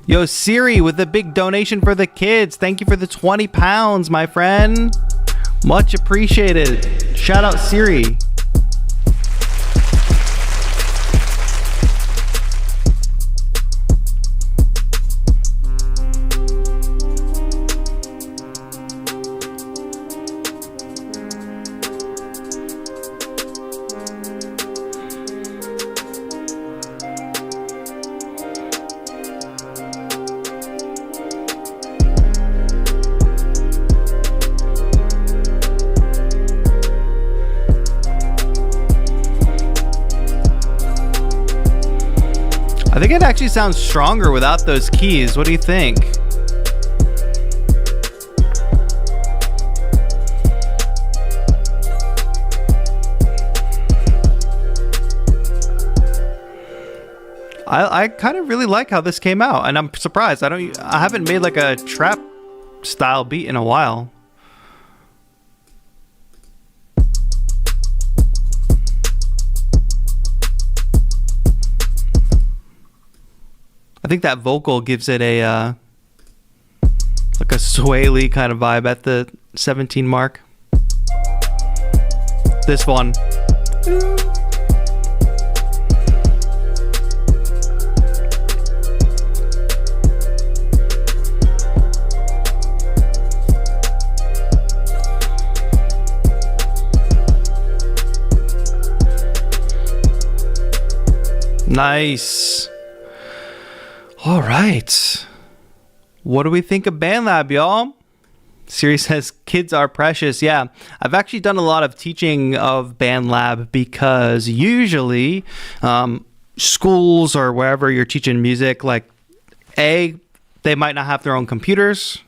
Yo, Siri with the big donation for the kids. Thank you for the 20 pounds, my friend. Much appreciated. Shout out Siri. I think it actually sounds stronger without those keys. What do you think? I kind of really like how this came out, and I'm surprised. I haven't made like a trap style beat in a while. I think that vocal gives it a like a sway-ly kind of vibe at the 17 mark. This one. Nice. All right. What do we think of Bandlab, y'all? Siri says, kids are precious. Yeah, I've actually done a lot of teaching of Bandlab because usually schools or wherever you're teaching music, like they might not have their own computers.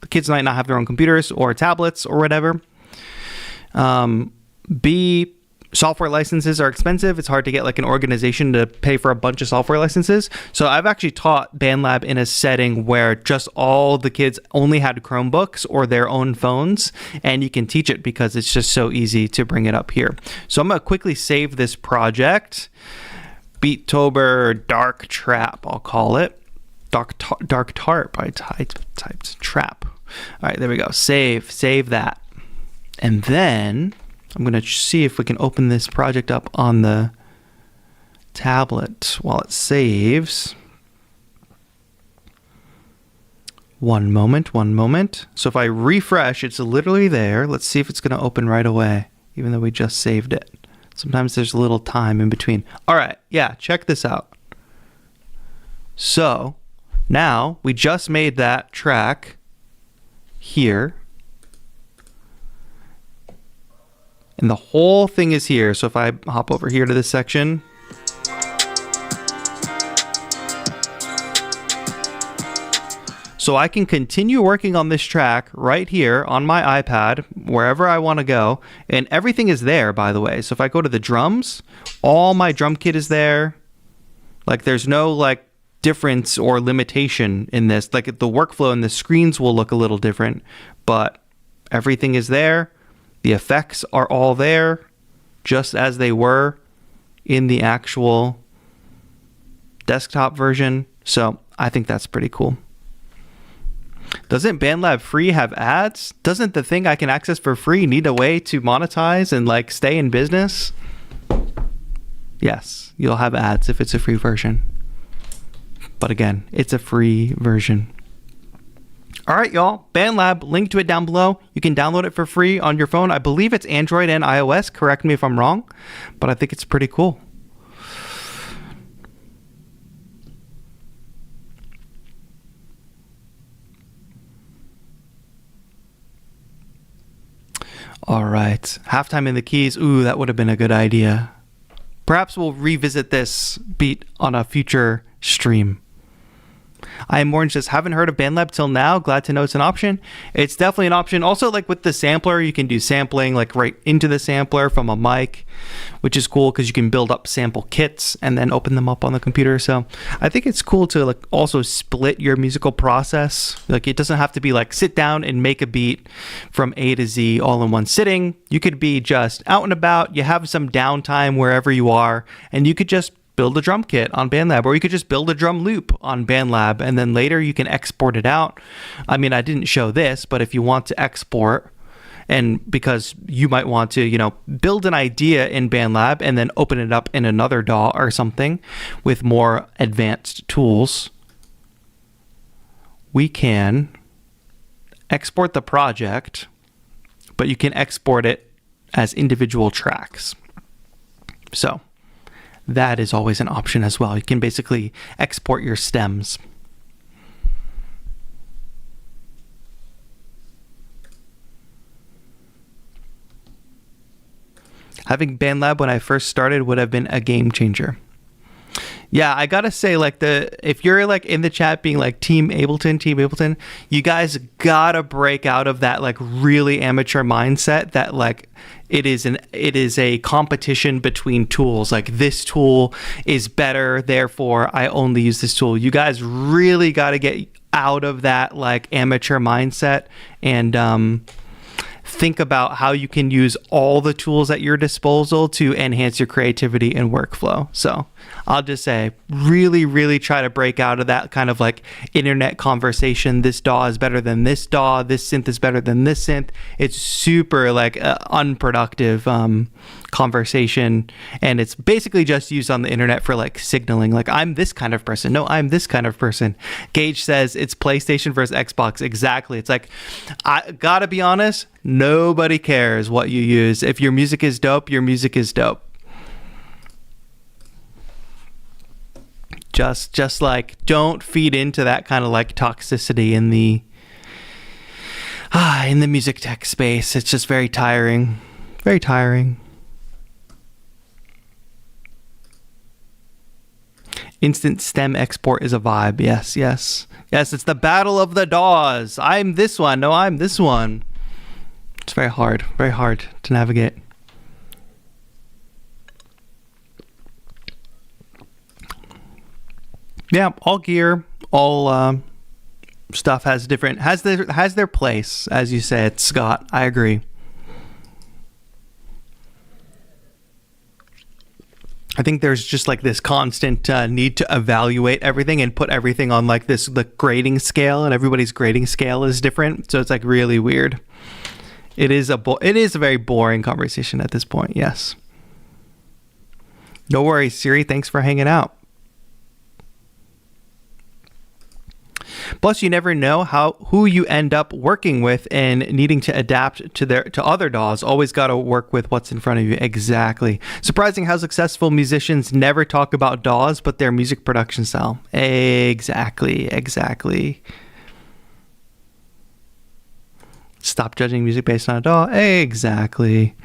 The kids might not have their own computers or tablets or whatever. B, software licenses are expensive. It's hard to get like an organization to pay for a bunch of software licenses. So I've actually taught Bandlab in a setting where just all the kids only had Chromebooks or their own phones, and you can teach it because it's just so easy to bring it up here. So I'm going to quickly save this project. Beattober Dark Trap, I'll call it. Dark Tarp, I typed trap. All right, there we go. Save that. And then I'm going to see if we can open this project up on the tablet while it saves. One moment. So if I refresh, it's literally there. Let's see if it's going to open right away, even though we just saved it. Sometimes there's a little time in between. All right, yeah, check this out. So now we just made that track here. And the whole thing is here. So if I hop over here to this section. So I can continue working on this track right here on my iPad, wherever I want to go. And everything is there, by the way. So if I go to the drums, all my drum kit is there. Like there's no like difference or limitation in this. Like the workflow and the screens will look a little different, but everything is there. The effects are all there, just as they were in the actual desktop version. So I think that's pretty cool. Doesn't Bandlab Free have ads? Doesn't the thing I can access for free need a way to monetize and like stay in business? Yes, you'll have ads if it's a free version. But again, it's a free version. All right, y'all. Bandlab, link to it down below. You can download it for free on your phone. I believe it's Android and iOS. Correct me if I'm wrong, but I think it's pretty cool. All right. Halftime in the keys. Ooh, that would have been a good idea. Perhaps we'll revisit this beat on a future stream. I am Orange, just haven't heard of Bandlab till now. Glad to know it's an option. It's definitely an option. Also, like with the sampler, you can do sampling like right into the sampler from a mic, which is cool because you can build up sample kits and then open them up on the computer. So I think it's cool to like also split your musical process. Like it doesn't have to be like sit down and make a beat from A to Z all in one sitting. You could be just out and about. You have some downtime wherever you are, and you could just build a drum kit on Bandlab, or you could just build a drum loop on Bandlab, and then later you can export it out. I mean, I didn't show this, but if you want to export, and because you might want to, you know, build an idea in Bandlab and then open it up in another DAW or something with more advanced tools, we can export the project, but you can export it as individual tracks. So that is always an option as well. You can basically export your stems. Having Bandlab when I first started would have been a game changer. Yeah, I gotta say, like if you're like in the chat being like Team Ableton, you guys gotta break out of that like really amateur mindset that like it is a competition between tools. Like this tool is better, therefore I only use this tool. You guys really gotta get out of that like amateur mindset and think about how you can use all the tools at your disposal to enhance your creativity and workflow. So I'll just say, really try to break out of that kind of like internet conversation. This DAW is better than this DAW. This synth is better than this synth. It's super like unproductive conversation. And it's basically just used on the internet for like signaling, like I'm this kind of person. No, I'm this kind of person. Gage says it's PlayStation versus Xbox. Exactly. It's like, I gotta be honest, nobody cares what you use. If your music is dope, your music is dope. Just like don't feed into that kind of like toxicity in the music tech space. It's just very tiring. Very tiring. Instant stem export is a vibe. Yes, it's the battle of the DAWs. I'm this one. No, I'm this one. It's very hard to navigate. Yeah, all gear, all stuff has their place, as you said, Scott. I agree. I think there's just like this constant need to evaluate everything and put everything on like the grading scale, and everybody's grading scale is different, so it's like really weird. It is a very boring conversation at this point. Yes. No worries, Siri. Thanks for hanging out. Plus, you never know who you end up working with and needing to adapt to other DAWs. Always got to work with what's in front of you. Exactly. Surprising how successful musicians never talk about DAWs, but their music production style. Exactly. Stop judging music based on a DAW. Exactly.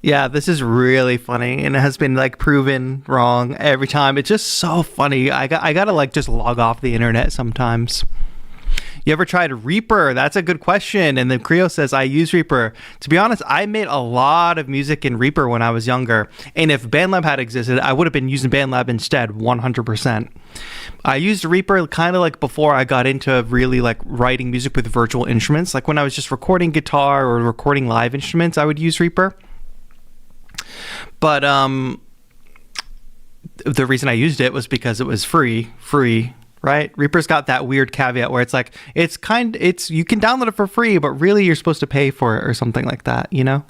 Yeah, this is really funny, and it has been like proven wrong every time. It's just so funny. I gotta like just log off the internet sometimes. You ever tried Reaper? That's a good question. And then Creo says, I use Reaper. To be honest, I made a lot of music in Reaper when I was younger. And if Bandlab had existed, I would have been using Bandlab instead, 100%. I used Reaper kind of like before I got into really like writing music with virtual instruments. Like when I was just recording guitar or recording live instruments, I would use Reaper. But the reason I used it was because it was free, right? Reaper's got that weird caveat where it's like, you can download it for free, but really you're supposed to pay for it or something like that, you know?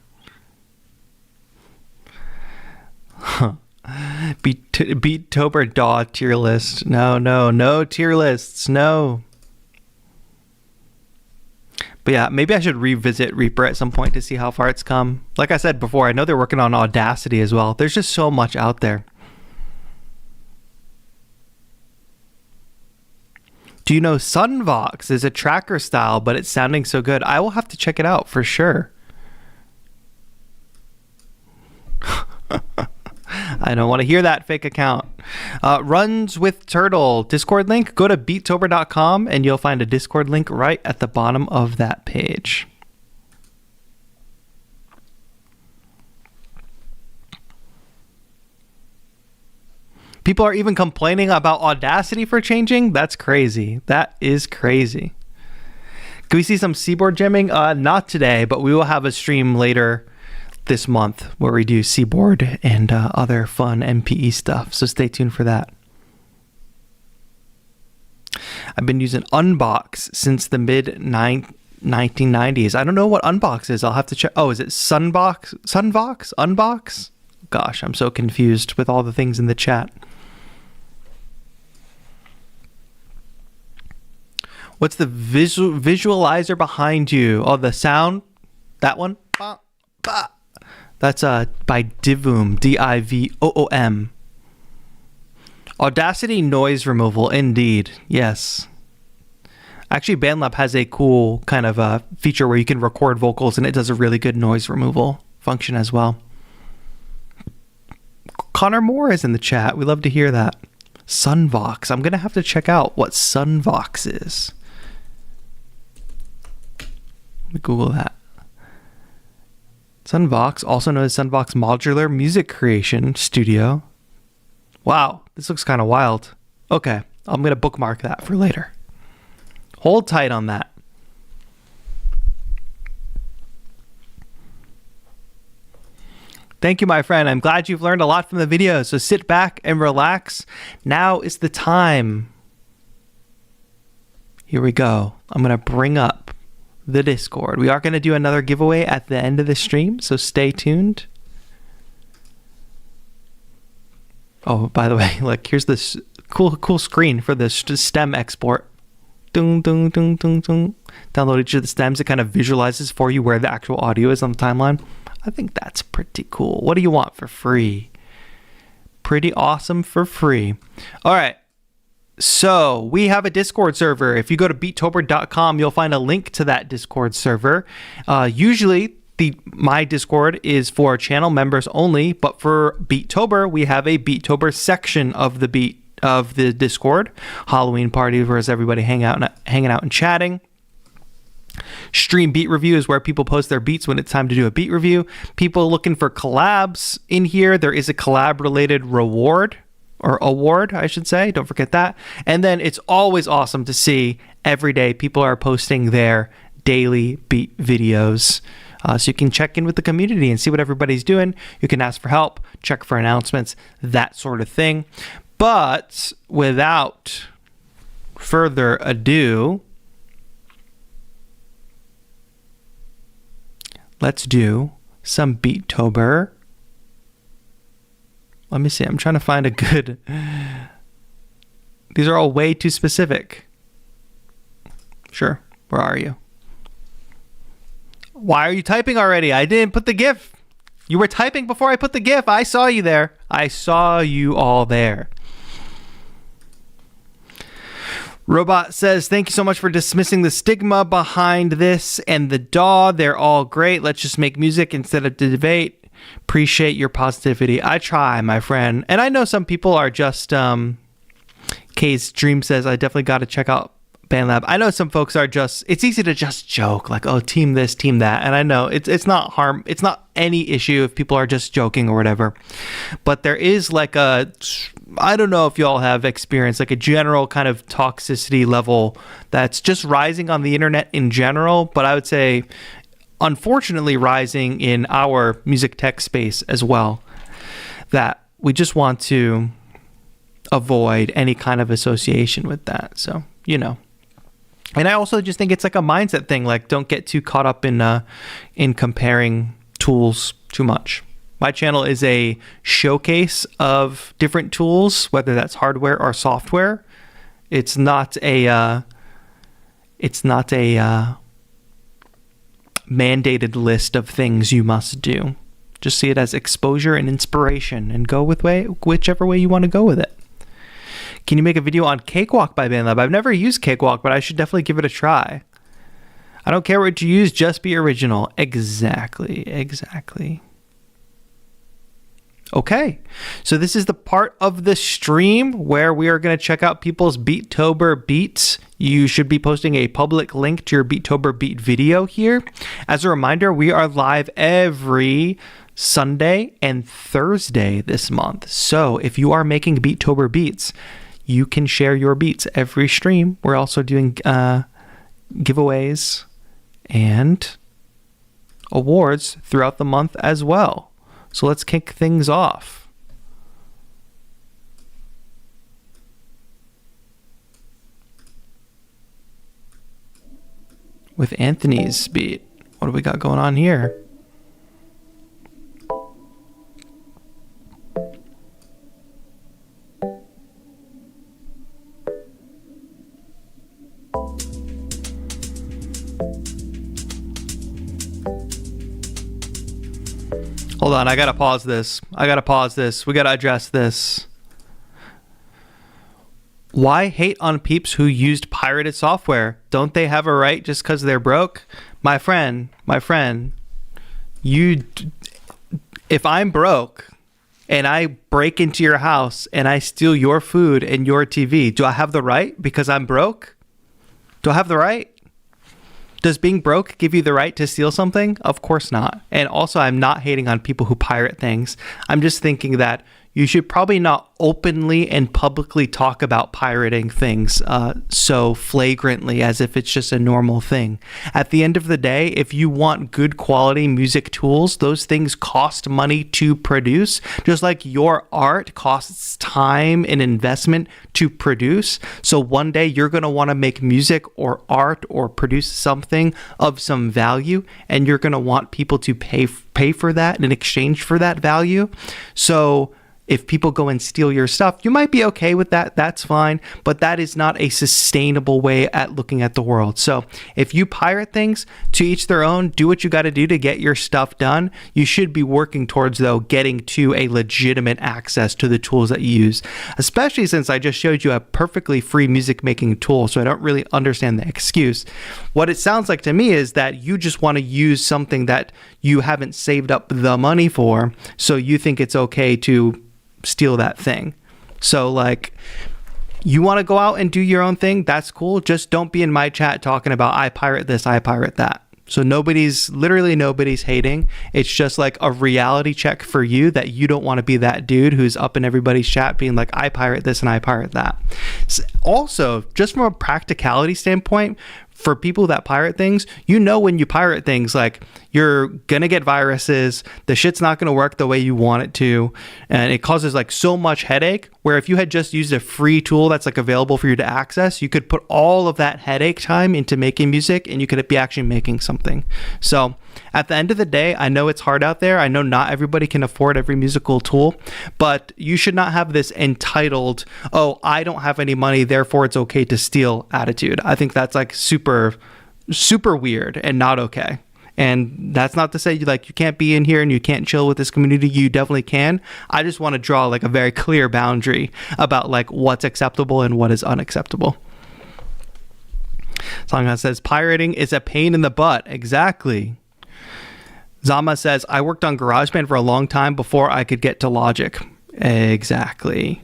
Beattober DAW tier list. No tier lists, no. But yeah, maybe I should revisit Reaper at some point to see how far it's come. Like I said before, I know they're working on Audacity as well. There's just so much out there. Do you know Sunvox is a tracker style, but it's sounding so good? I will have to check it out for sure. I don't want to hear that fake account. Runs with Turtle Discord link. Go to beattober.com and you'll find a Discord link right at the bottom of that page. People are even complaining about Audacity for changing. That's crazy. That is crazy. Can we see some Seaboard jamming? Not today, but we will have a stream later this month where we do Seaboard and other fun MPE stuff. So stay tuned for that. I've been using Unbox since the mid 1990s. I don't know what Unbox is. I'll have to check. Oh, is it Sunvox? Unbox? Gosh, I'm so confused with all the things in the chat. What's the visualizer behind you? Oh, the sound? That one? That's by Divoom, Divoom. Audacity noise removal, indeed. Yes. Actually, Bandlab has a cool kind of feature where you can record vocals and it does a really good noise removal function as well. Connor Moore is in the chat. We love to hear that. Sunvox. I'm going to have to check out what Sunvox is. Let me Google that. Sunvox, also known as Sunvox Modular Music Creation Studio. Wow, this looks kind of wild. Okay, I'm going to bookmark that for later. Hold tight on that. Thank you, my friend. I'm glad you've learned a lot from the video, so sit back and relax. Now is the time. Here we go. I'm going to bring up the Discord. We are going to do another giveaway at the end of the stream, so stay tuned. Oh, by the way, look, here's this cool screen for the stem export. Download each of the stems. It kind of visualizes for you where the actual audio is on the timeline. I think that's pretty cool. What do you want for free? Pretty awesome for free. All right. So we have a Discord server. If you go to beattober.com, you'll find a link to that Discord server. Usually my Discord is for channel members only, but for Beattober, we have a Beattober section of the Discord. Halloween party where everybody hanging out and chatting. Stream beat review is where people post their beats when it's time to do a beat review. People looking for collabs in here. There is a collab related reward. Or award, I should say. Don't forget that. And then it's always awesome to see every day people are posting their daily beat videos. So you can check in with the community and see what everybody's doing. You can ask for help, check for announcements, that sort of thing. But without further ado, let's do some Beattober. Let me see. I'm trying to find a good... These are all way too specific. Sure. Where are you? Why are you typing already? I didn't put the GIF. You were typing before I put the GIF. I saw you there. I saw you all there. Robot says, thank you so much for dismissing the stigma behind this and the DAW. They're all great. Let's just make music instead of debate. Appreciate your positivity. I try, my friend. And I know some people are just, Kay's Dream says, I definitely got to check out Bandlab. I know some folks are just, it's easy to just joke, like, oh, team this, team that. And I know it's not harm, it's not any issue if people are just joking or whatever. But there is like a, I don't know if y'all have experienced like a general kind of toxicity level that's just rising on the internet in general. But I would say, unfortunately, rising in our music tech space as well, that we just want to avoid any kind of association with that. So, you know. And I also just think it's like a mindset thing. Like, don't get too caught up in comparing tools too much. My channel is a showcase of different tools, whether that's hardware or software. It's not a mandated list of things you must do. Just see it as exposure and inspiration, and go with whichever way you want to go with it. Can you make a video on Cakewalk by Bandlab? I've never used Cakewalk, but I should definitely give it a try. I don't care what you use, just be original. Exactly. Okay, so this is the part of the stream where we are going to check out people's Beattober beats. You should be posting a public link to your Beattober beat video here. As a reminder, we are live every Sunday and Thursday this month. So if you are making Beattober beats, you can share your beats every stream. We're also doing giveaways and awards throughout the month as well. So let's kick things off. With Anthony's beat. What do we got going on here? Hold on, I gotta pause this. We gotta address this. Why hate on peeps who used pirated software? Don't they have a right just because they're broke? My friend, if I'm broke and I break into your house and I steal your food and your TV, do I have the right because I'm broke? Do I have the right? Does being broke give you the right to steal something? Of course not. And also, I'm not hating on people who pirate things. I'm just thinking that you should probably not openly and publicly talk about pirating things so flagrantly as if it's just a normal thing. At the end of the day, if you want good quality music tools, those things cost money to produce, just like your art costs time and investment to produce. So one day you're going to want to make music or art or produce something of some value, and you're going to want people to pay for that in exchange for that value. So if people go and steal your stuff, you might be okay with that. That's fine. But that is not a sustainable way at looking at the world. So if you pirate things, to each their own, do what you got to do to get your stuff done. You should be working towards, though, getting to a legitimate access to the tools that you use, especially since I just showed you a perfectly free music making tool. So I don't really understand the excuse. What it sounds like to me is that you just want to use something that you haven't saved up the money for. So you think it's okay to steal that thing. So like, you want to go out and do your own thing, that's cool. Just don't be in my chat talking about I pirate this, I pirate that. So nobody's hating. It's just like a reality check for you that you don't want to be that dude who's up in everybody's chat being like, I pirate this and I pirate that. Also, just from a practicality standpoint, for people that pirate things, you know, when you pirate things, like, you're gonna get viruses, the shit's not gonna work the way you want it to, and it causes like so much headache, where if you had just used a free tool that's like available for you to access, you could put all of that headache time into making music and you could be actually making something. So at the end of the day, I know it's hard out there. I know not everybody can afford every musical tool, but you should not have this entitled, oh, I don't have any money, therefore it's okay to steal attitude. I think that's like super weird and not okay. And that's not to say you can't be in here and you can't chill with this community. You definitely can. I just want to draw like a very clear boundary about like what's acceptable and what is unacceptable. Sangha says pirating is a pain in the butt. Exactly. Zama says I worked on GarageBand for a long time before I could get to Logic. Exactly.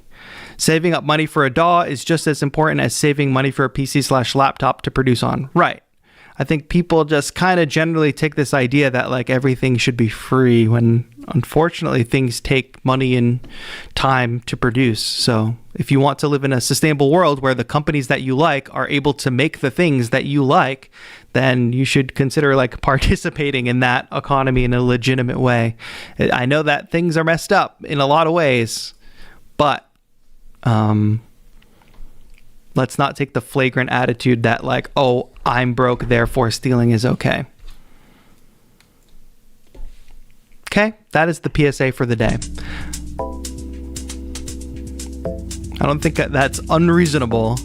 Saving up money for a DAW is just as important as saving money for a PC/laptop to produce on. Right. I think people just kind of generally take this idea that like everything should be free, when unfortunately things take money and time to produce. So if you want to live in a sustainable world where the companies that you like are able to make the things that you like, then you should consider like participating in that economy in a legitimate way. I know that things are messed up in a lot of ways, but Let's not take the flagrant attitude that like, oh, I'm broke, therefore stealing is okay. Okay, that is the PSA for the day. I don't think that's unreasonable.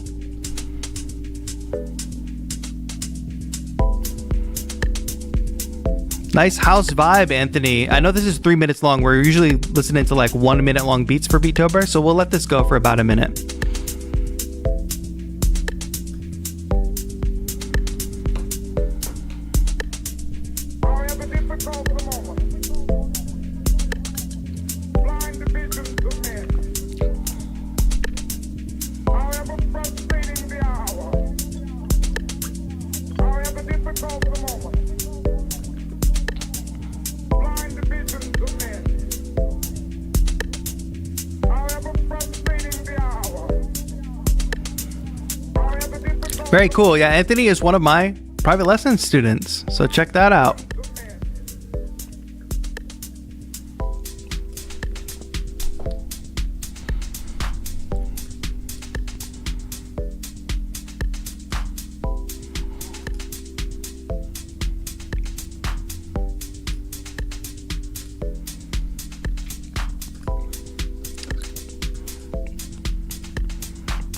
Nice house vibe, Anthony. I know this is 3 minutes long. We're usually listening to like 1 minute long beats for Beattober, so we'll let this go for about a minute. Very cool. Yeah, Anthony is one of my private lessons students, so check that out.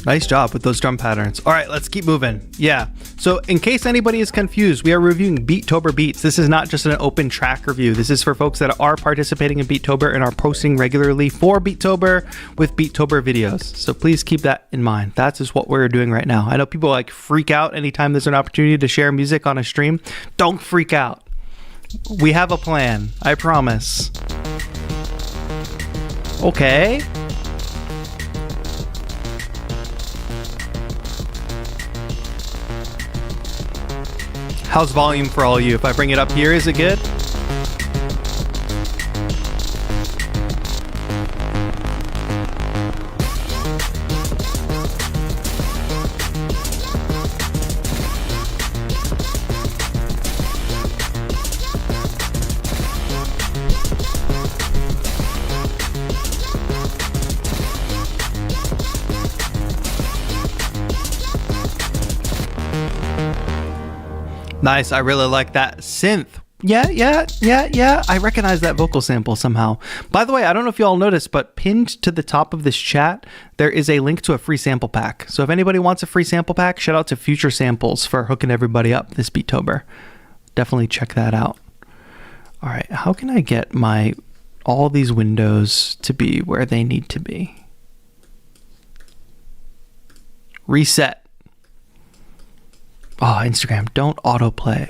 Nice job with those drum patterns. All right, let's keep moving. Yeah. So in case anybody is confused, we are reviewing Beattober beats. This is not just an open track review. This is for folks that are participating in Beattober and are posting regularly for Beattober with Beattober videos. So please keep that in mind. That's just what we're doing right now. I know people like freak out anytime there's an opportunity to share music on a stream. Don't freak out. We have a plan. I promise. Okay. How's volume for all you? If I bring it up here, is it good? Nice. I really like that synth. Yeah. I recognize that vocal sample somehow. By the way, I don't know if you all noticed, but pinned to the top of this chat, there is a link to a free sample pack. So if anybody wants a free sample pack, shout out to Future Samples for hooking everybody up this Beattober. Definitely check that out. All right. How can I get all these windows to be where they need to be? Reset. Oh, Instagram, don't autoplay.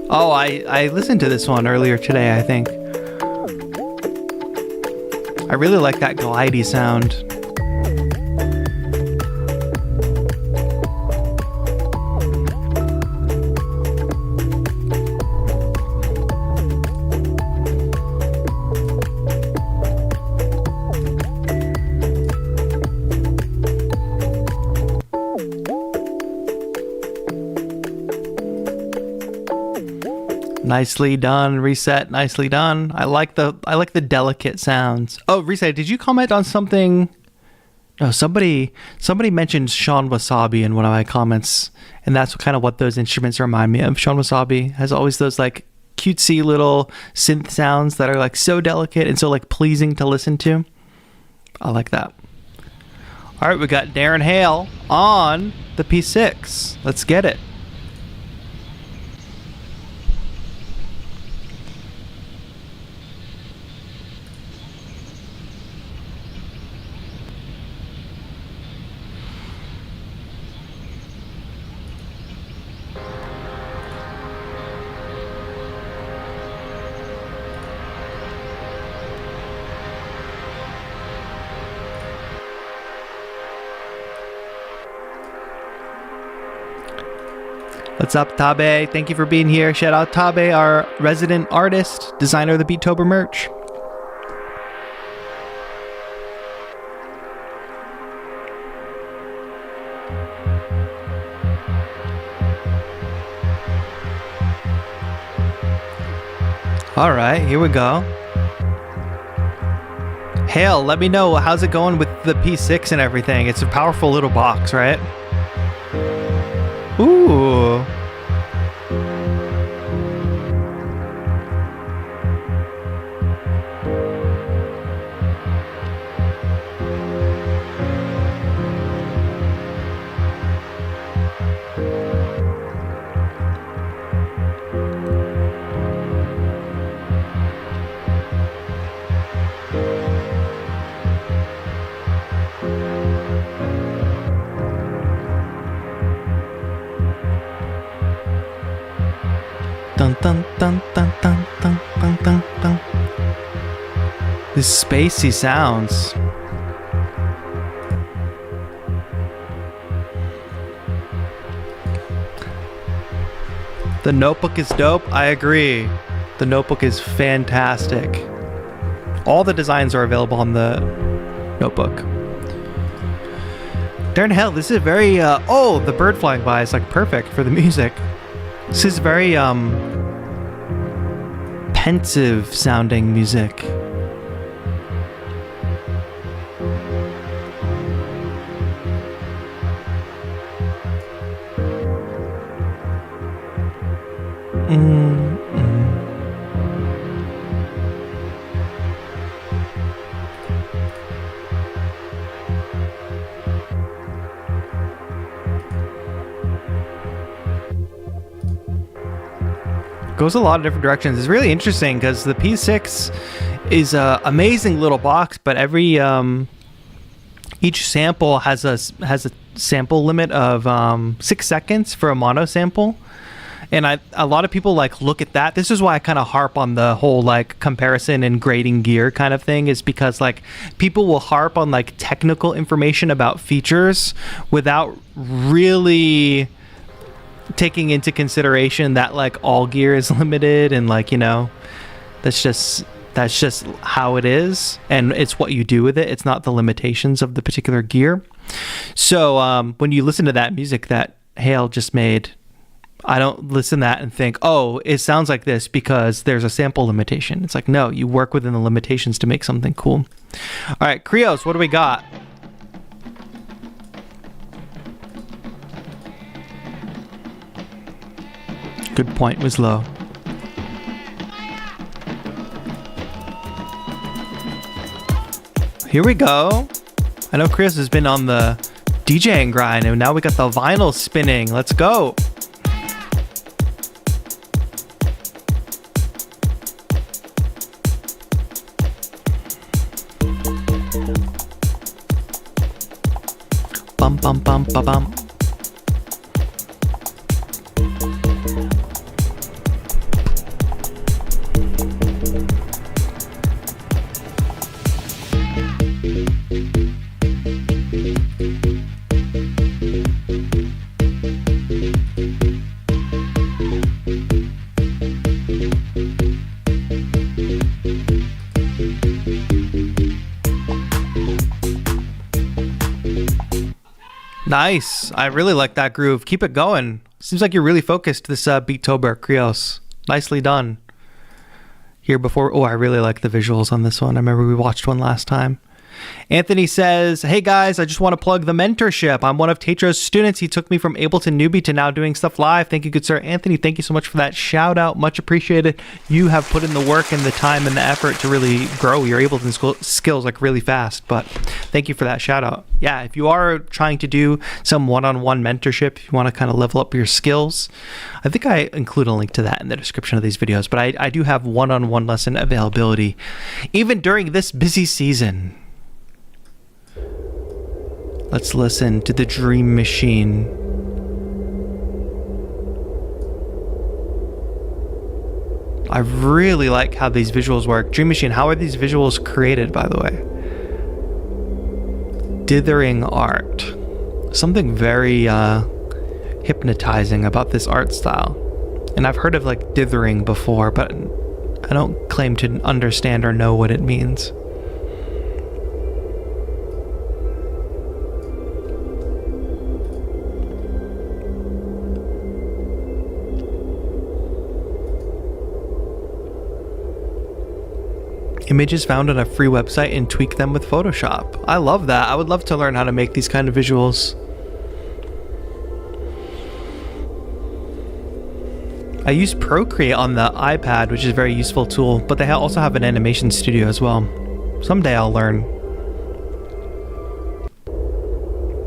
Oh, I listened to this one earlier today, I think. I really like that glidey sound. Nicely done, Reset. Nicely done. I like the delicate sounds. Oh, Reset, did you comment on something? No, somebody mentioned Sean Wasabi in one of my comments, and that's kind of what those instruments remind me of. Sean Wasabi has always those like cutesy little synth sounds that are like so delicate and so like pleasing to listen to. I like that. All right, we got Darren Hale on the P6. Let's get it. What's up, Tabe? Thank you for being here. Shout out Tabe, our resident artist, designer of the Beattober merch. All right, here we go. Hale, let me know, how's it going with the P6 and everything? It's a powerful little box, right? Ooh. Dun dun dun dun dun dun dun dun dun. These spacey sounds. The notebook is dope. I agree. The notebook is fantastic. All the designs are available on the notebook. Darn hell, this is very oh, the bird flying by is like perfect for the music. This is very pensive sounding music. Goes a lot of different directions. It's really interesting because the P6 is a amazing little box, but every each sample has a sample limit of 6 seconds for a mono sample. And a lot of people like look at that. This is why I kind of harp on the whole like comparison and grading gear kind of thing, is because like people will harp on like technical information about features without really taking into consideration that like all gear is limited, and like, you know, that's just how it is, and it's what you do with it. It's not the limitations of the particular gear. So when you listen to that music that Hale just made, I don't listen to that and think, oh, it sounds like this because there's a sample limitation. It's like, no, you work within the limitations to make something cool. All right, Krios, what do we got? Good point was low. Here we go. I know Krios has been on the DJing grind, and now we got the vinyl spinning. Let's go. Bum bum bum ba bum. Nice. I really like that groove. Keep it going. Seems like you're really focused this Beattober, Krios. Nicely done. Here before. Oh, I really like the visuals on this one. I remember we watched one last time. Anthony says, hey guys, I just want to plug the mentorship. I'm one of TAETRO's students. He took me from Ableton newbie to now doing stuff live. Thank you, good sir. Anthony, thank you so much for that shout out. Much appreciated. You have put in the work and the time and the effort to really grow your Ableton skills like really fast. But thank you for that shout out. Yeah, if you are trying to do some one-on-one mentorship, if you want to kind of level up your skills, I think I include a link to that in the description of these videos. But I do have one-on-one lesson availability even during this busy season. Let's listen to the Dream Machine. I really like how these visuals work. Dream Machine, how are these visuals created, by the way? Dithering art. Something very hypnotizing about this art style. And I've heard of like dithering before, but I don't claim to understand or know what it means. Images found on a free website and tweak them with Photoshop. I love that. I would love to learn how to make these kind of visuals. I use Procreate on the iPad, which is a very useful tool, but they also have an animation studio as well. Someday I'll learn.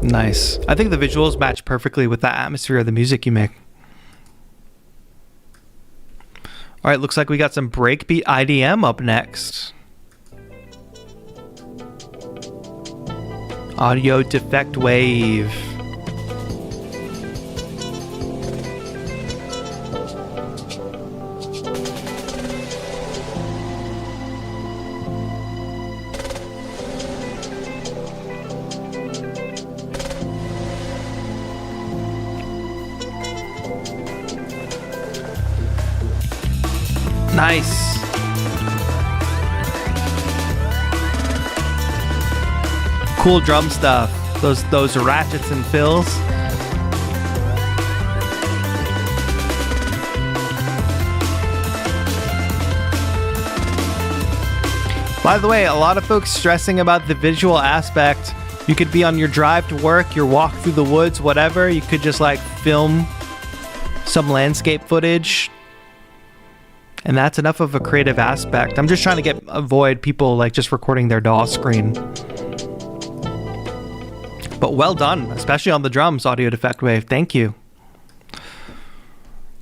Nice. I think the visuals match perfectly with the atmosphere of the music you make. All right, looks like we got some breakbeat IDM up next. Audio defect wave. Nice. Cool drum stuff. Those ratchets and fills. By the way, a lot of folks stressing about the visual aspect. You could be on your drive to work, your walk through the woods, whatever. You could just like film some landscape footage. And that's enough of a creative aspect. I'm just trying to avoid people like just recording their DAW screen. But well done, especially on the drums, Audio Defect Wave. Thank you.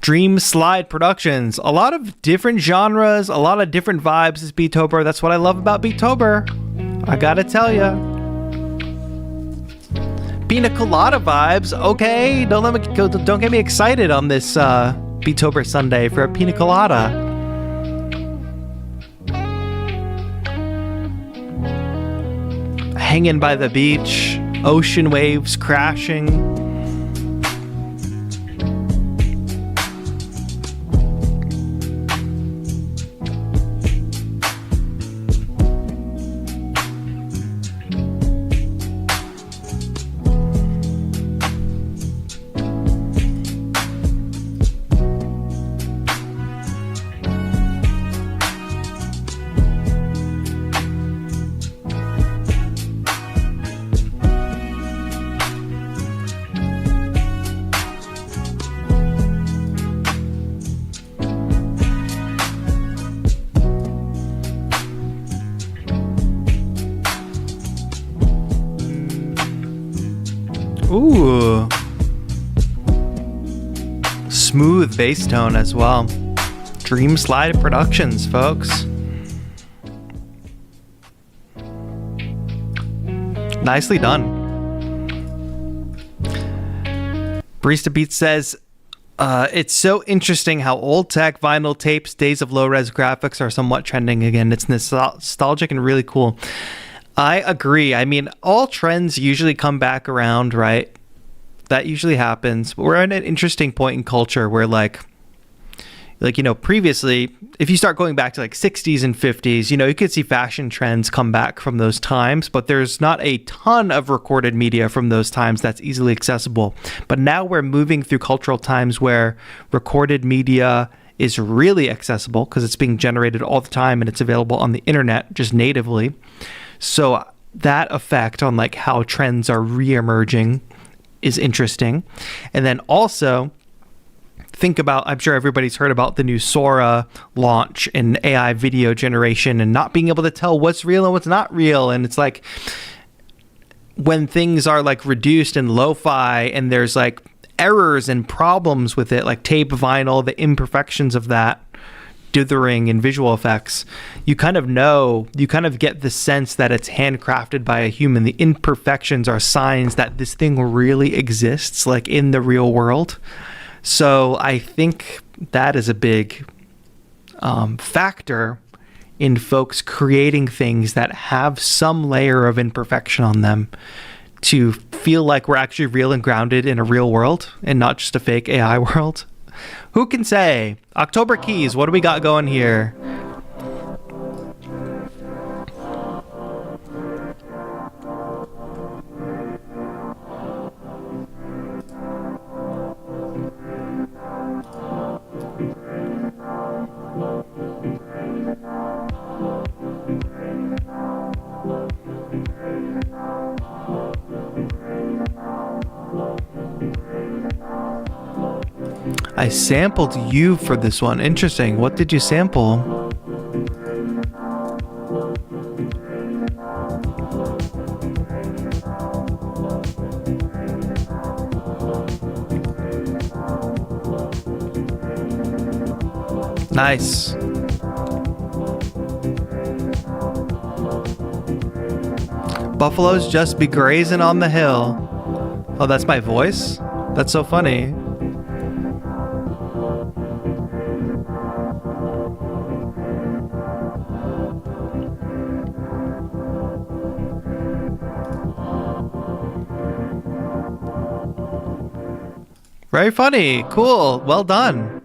Dream Slide Productions. A lot of different genres, a lot of different vibes is Beattober. That's what I love about Beattober. I gotta tell ya. Pina Colada vibes. Okay, don't get me excited on this Beattober Sunday for a Pina Colada. Hanging by the beach, ocean waves crashing. Ooh. Smooth bass tone as well. Dream Slide Productions, folks. Nicely done. Barista Beats says, it's so interesting how old tech vinyl tapes, days of low-res graphics are somewhat trending again. It's nostalgic and really cool. I agree. I mean, all trends usually come back around, right? That usually happens. But we're at an interesting point in culture where like, you know, previously, if you start going back to like 60s and 50s, you know, you could see fashion trends come back from those times, but there's not a ton of recorded media from those times that's easily accessible. But now we're moving through cultural times where recorded media is really accessible because it's being generated all the time and it's available on the internet just natively. So that effect on like how trends are re-emerging is interesting. And then also think about, I'm sure everybody's heard about the new Sora launch in AI video generation and not being able to tell what's real and what's not real. And it's like when things are like reduced and lo-fi and there's like errors and problems with it, like tape vinyl, the imperfections of that, dithering and visual effects, you kind of get the sense that it's handcrafted by a human. The imperfections are signs that this thing really exists, like in the real world. So I think that is a big factor in folks creating things that have some layer of imperfection on them to feel like we're actually real and grounded in a real world and not just a fake AI world. Who can say? October Keys, what do we got going here? I sampled you for this one. Interesting. What did you sample? Nice. Buffaloes just be grazing on the hill. Oh, that's my voice? That's so funny. Very funny. Cool. Well done.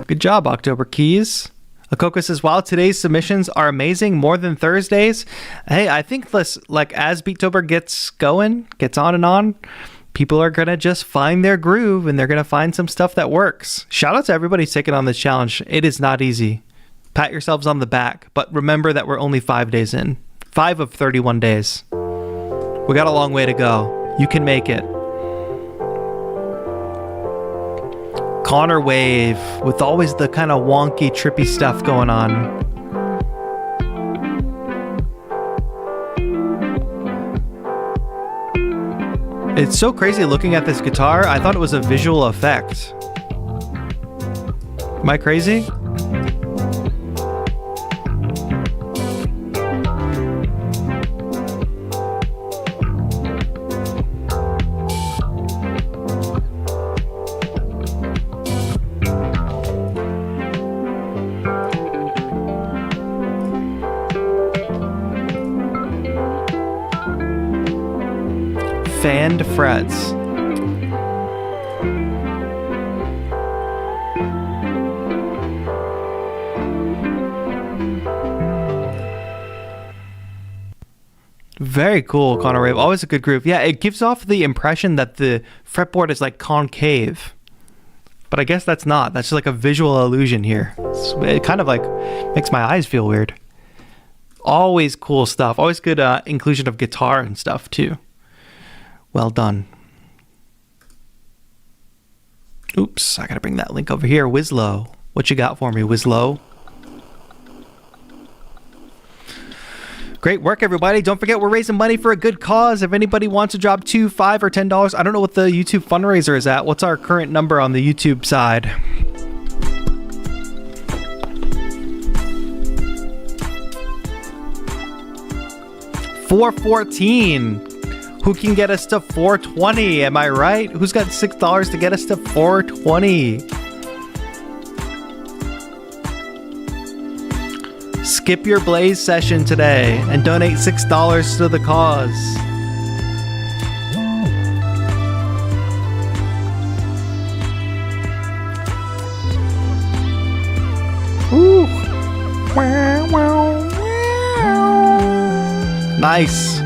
Good job, October Keys. Akoko says, wow, today's submissions are amazing, more than Thursdays. Hey, I think this, like, as Beattober gets going, gets on and on, people are going to just find their groove and they're going to find some stuff that works. Shout out to everybody taking on this challenge. It is not easy. Pat yourselves on the back, but remember that we're only 5 days in. 5 of 31 days. We got a long way to go. You can make it. Connor Wave with always the kind of wonky, trippy stuff going on. It's so crazy looking at this guitar. I thought it was a visual effect. Am I crazy? Fanned frets. Very cool, Connor Wave. Always a good groove. Yeah, it gives off the impression that the fretboard is like concave. But I guess that's not. That's just like a visual illusion here. It kind of like makes my eyes feel weird. Always cool stuff. Always good inclusion of guitar and stuff too. Well done. Oops, I gotta bring that link over here. Wislow, what you got for me, Wislow? Great work, everybody. Don't forget, we're raising money for a good cause. If anybody wants to drop $2, $5, or $10, I don't know what the YouTube fundraiser is at. What's our current number on the YouTube side? $414. Who can get us to 420? Am I right? Who's got $6 to get us to 420? Skip your Blaze session today and donate $6 to the cause. Ooh. Nice.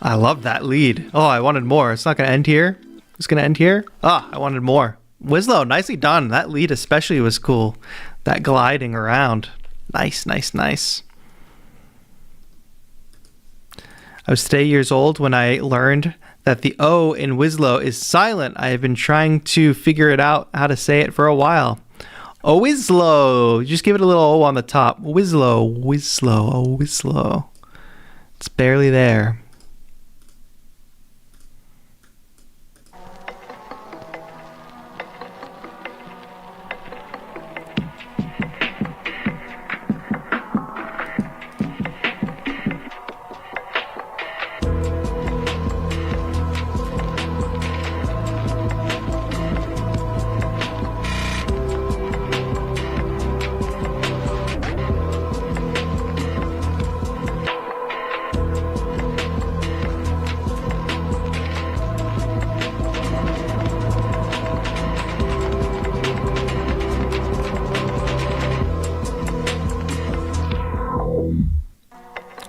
I love that lead. Oh, I wanted more. It's not going to end here. It's going to end here. Ah, I wanted more. Wislow, nicely done. That lead especially was cool. That gliding around. Nice, nice, nice. I was 3 years old when I learned that the O in Wislow is silent. I have been trying to figure it out how to say it for a while. Oh, Wislow. Just give it a little O on the top. Wislow, Wislow, oh, Wislow. It's barely there.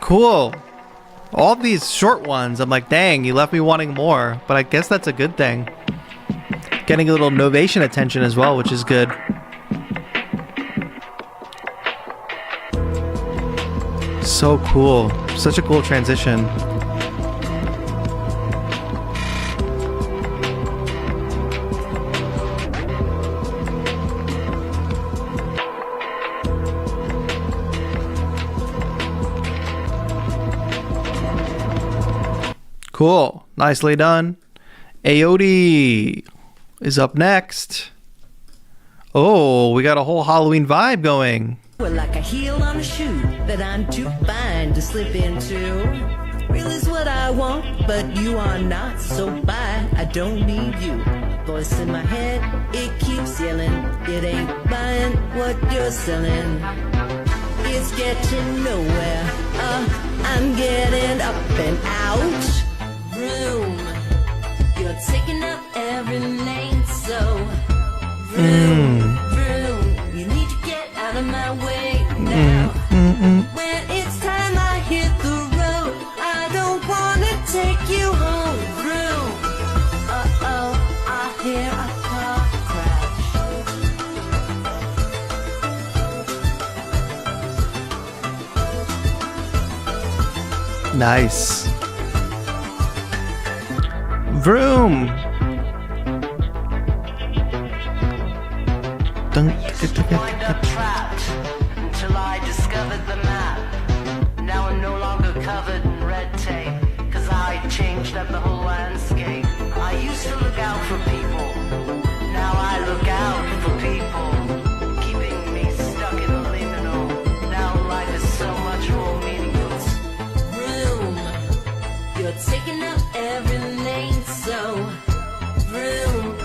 Cool. All these short ones, I'm like, dang, you left me wanting more. But I guess that's a good thing. Getting a little Novation attention as well, which is good. So cool. Such a cool transition. Cool. Nicely done. Aote is up next. Oh, we got a whole Halloween vibe going. We're like a heel on a shoe that I'm too fine to slip into. Real is what I want, but you are not, so bye, I don't need you. Voice in my head, it keeps yelling, it ain't buying what you're selling. It's getting nowhere, I'm getting up and out. Room, you're taking up every lane, so room, you need to get out of my way now. When it's time I hit the road, I don't wanna take you home. Room, I hear a car crash. Nice. Vroom. Used to wind up trapped until I discovered the map. Now I'm no longer covered in red tape, cause I changed up the whole landscape. I used to look out for people, now I look out for people, keeping me stuck in the liminal. Now life is so much more meaningless. Room, you're taking up every lane, so room,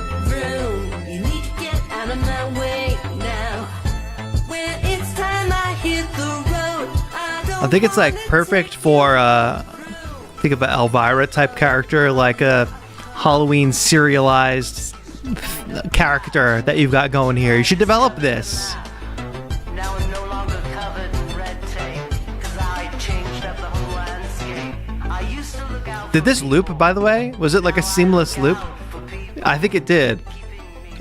you need to get out of my way now. When it's time I hit the road, I think it's like perfect for think of an Elvira type character, like a Halloween serialized character that you've got going here. You should develop this. Now I'm no longer covered in red tape, cause I changed up the whole landscape. I used to look out. Did this loop, by the way? Was it like a seamless loop? I think it did.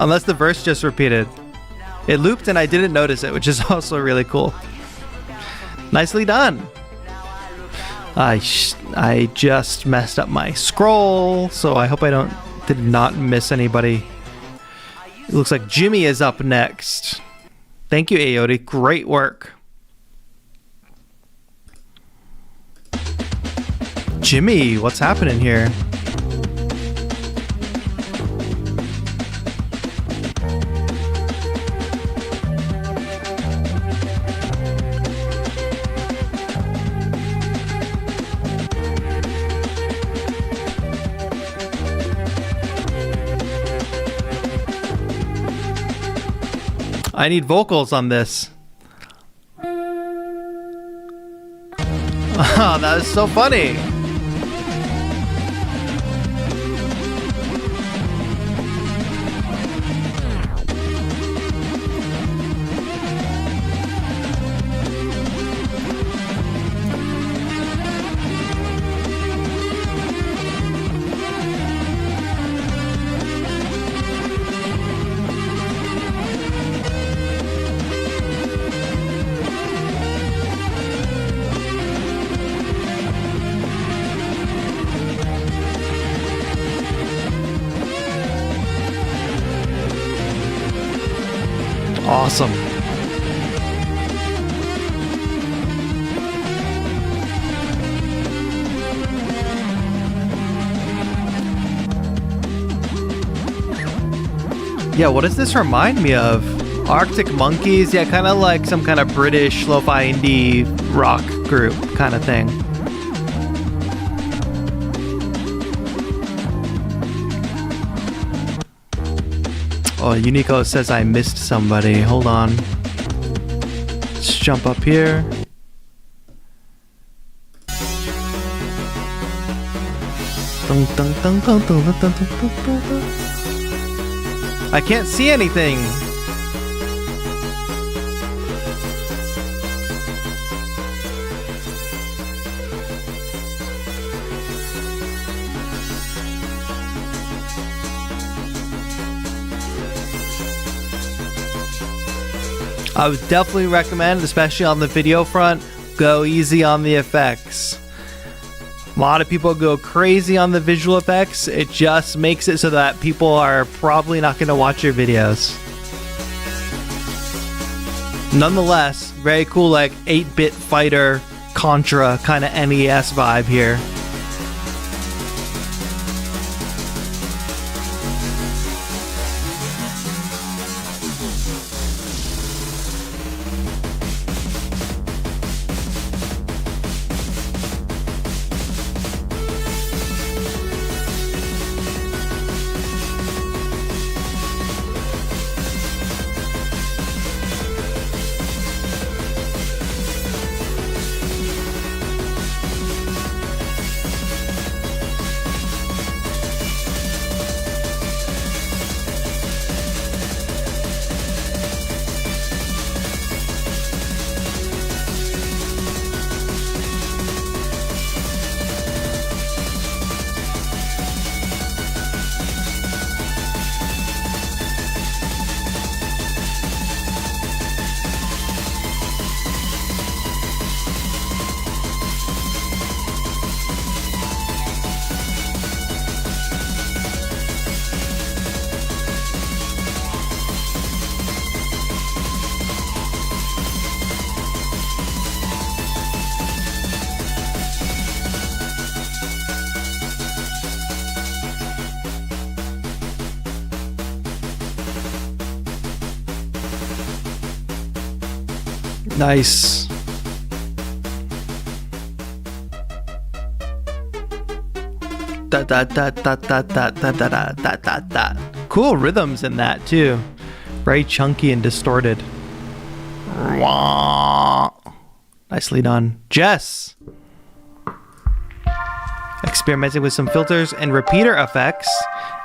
Unless the verse just repeated. It looped and I didn't notice it, which is also really cool. Nicely done. I just messed up my scroll, so I hope I did not miss anybody. It looks like Jimmy is up next. Thank you, Aote. Great work. Jimmy, what's happening here? I need vocals on this. Oh, that is so funny. Awesome. Yeah, what does this remind me of? Arctic Monkeys? Yeah, kind of like some kind of British lo-fi indie rock group kind of thing. Oh, Unico says I missed somebody. Hold on. Let's jump up here. I can't see anything. I would definitely recommend, especially on the video front, go easy on the effects. A lot of people go crazy on the visual effects. It just makes it so that people are probably not going to watch your videos. Nonetheless, very cool, like 8-bit fighter, Contra kind of NES vibe here. Nice. Da da da da da da da da da da da da. Cool rhythms in that too. Very chunky and distorted. Nicely done. Jess. Experimenting with some filters and repeater effects.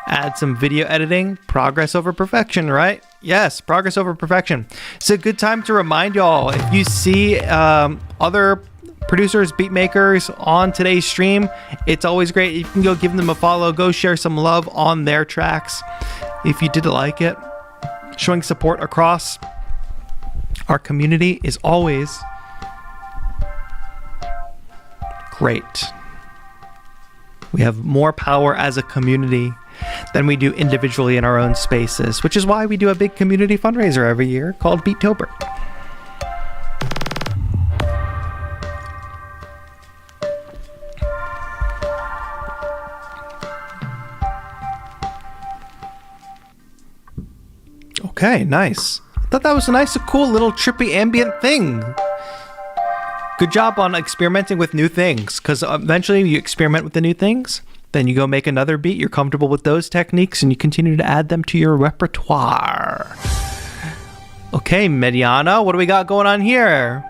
Add some video editing. Progress over perfection, right? Yes, progress over perfection. It's a good time to remind y'all, if you see other producers, beat makers on today's stream, it's always great. You can go give them a follow, go share some love on their tracks if you did like it. Showing support across our community is always great. We have more power as a community than we do individually in our own spaces, which is why we do a big community fundraiser every year called Beattober. Okay, nice. I thought that was a nice, cool little trippy ambient thing. Good job on experimenting with new things, because eventually you experiment with the new things, then you go make another beat, you're comfortable with those techniques, and you continue to add them to your repertoire. Okay, Mediana, what do we got going on here?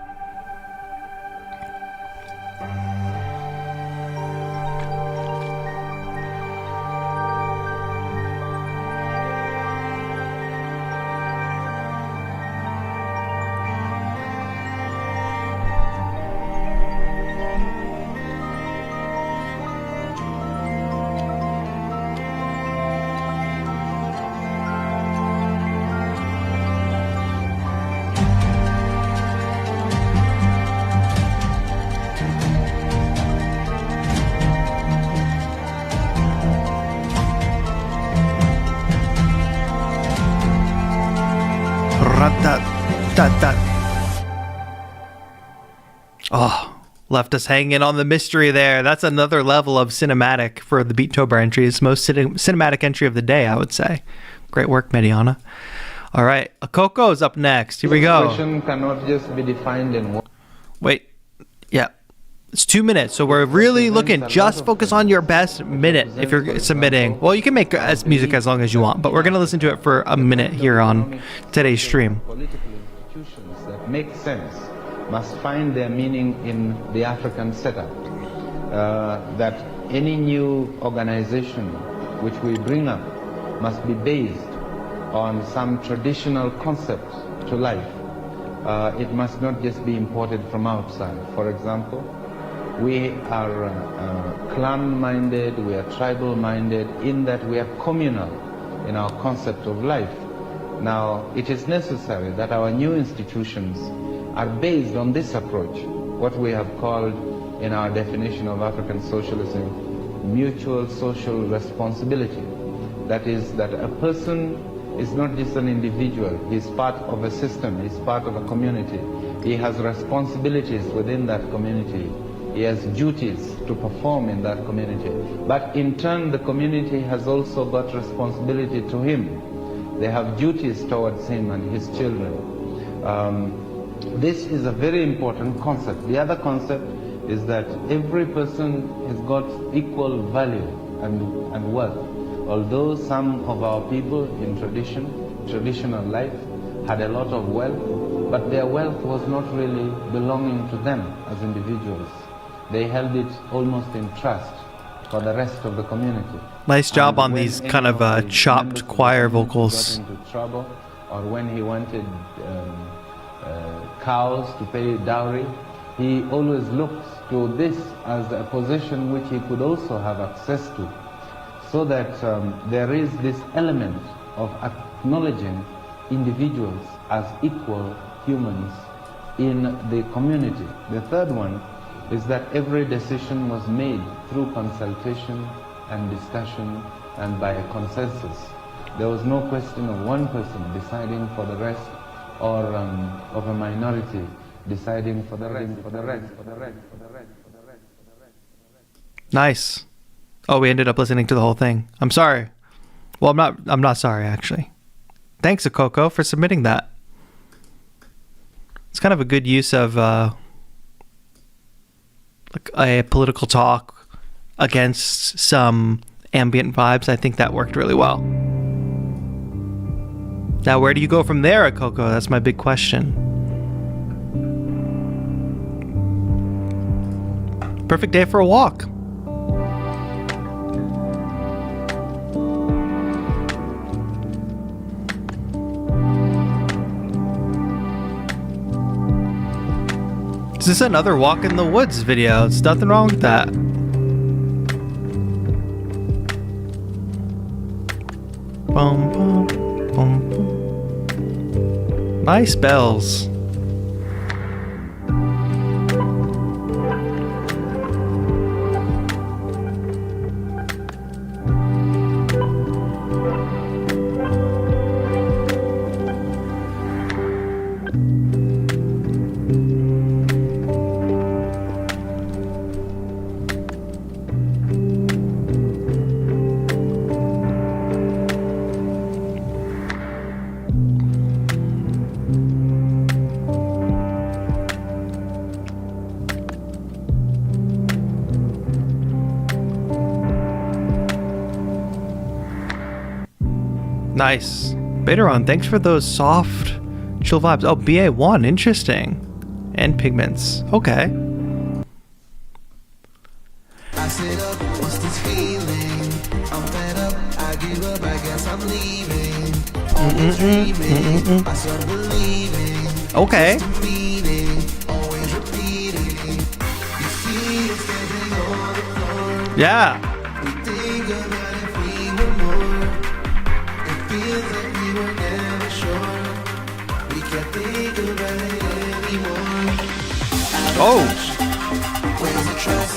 Oh, left us hanging on the mystery there. That's another level of cinematic for the Beattober entry. It's most cinematic entry of the day, I would say. Great work, Mediana. All right, Coco's up next. Here we go. Expression cannot just be defined in one. Wait, yeah. It's 2 minutes, so we're really looking. Just focus on your best minute if you're submitting. Well, you can make as music as long as you want, but we're going to listen to it for a minute here on today's stream. Political institutions that make sense must find their meaning in the African setup. That any new organization which we bring up must be based on some traditional concept to life. It must not just be imported from outside. For example, we are clan-minded, we are tribal-minded, in that we are communal in our concept of life. Now, it is necessary that our new institutions are based on this approach, what we have called in our definition of African socialism, mutual social responsibility. That is, that a person is not just an individual, he's part of a system, he's part of a community. He has responsibilities within that community. He has duties to perform in that community. But in turn, the community has also got responsibility to him. They have duties towards him and his children. This is a very important concept. The other concept is that every person has got equal value and worth. Although some of our people in traditional life had a lot of wealth, but their wealth was not really belonging to them as individuals. They held it almost in trust for the rest of the community. Nice job on these kind of chopped choir vocals. Got into trouble, or when he wanted cows to pay dowry, he always looked to this as a position which he could also have access to, so that there is this element of acknowledging individuals as equal humans in the community. The third one is that every decision was made through consultation and discussion and by a consensus. There was no question of one person deciding for the rest, or of a minority deciding for the rest. Nice. Oh, we ended up listening to the whole thing. I'm sorry. Well, I'm not sorry, actually. Thanks, Akoko, for submitting that. It's kind of a good use of like a political talk against some ambient vibes. I think that worked really well. Now, where do you go from there, Coco? That's my big question. Perfect day for a walk. Is this another walk in the woods video? There's nothing wrong with that. Boom, boom, boom, boom. Nice bells. Nice. Beattober, thanks for those soft, chill vibes. Oh, BA1, interesting. And pigments. Okay. I sit up, what's this feeling? I'm fed up, I give up, I guess I'm leaving. Always dreaming, I start believing. Okay. Just a meaning, always repeating. You see, it's getting all the floor. Yeah. We think about if we were more. It feels like we were never sure. We can't think about it anymore. Oh. Where's the trust?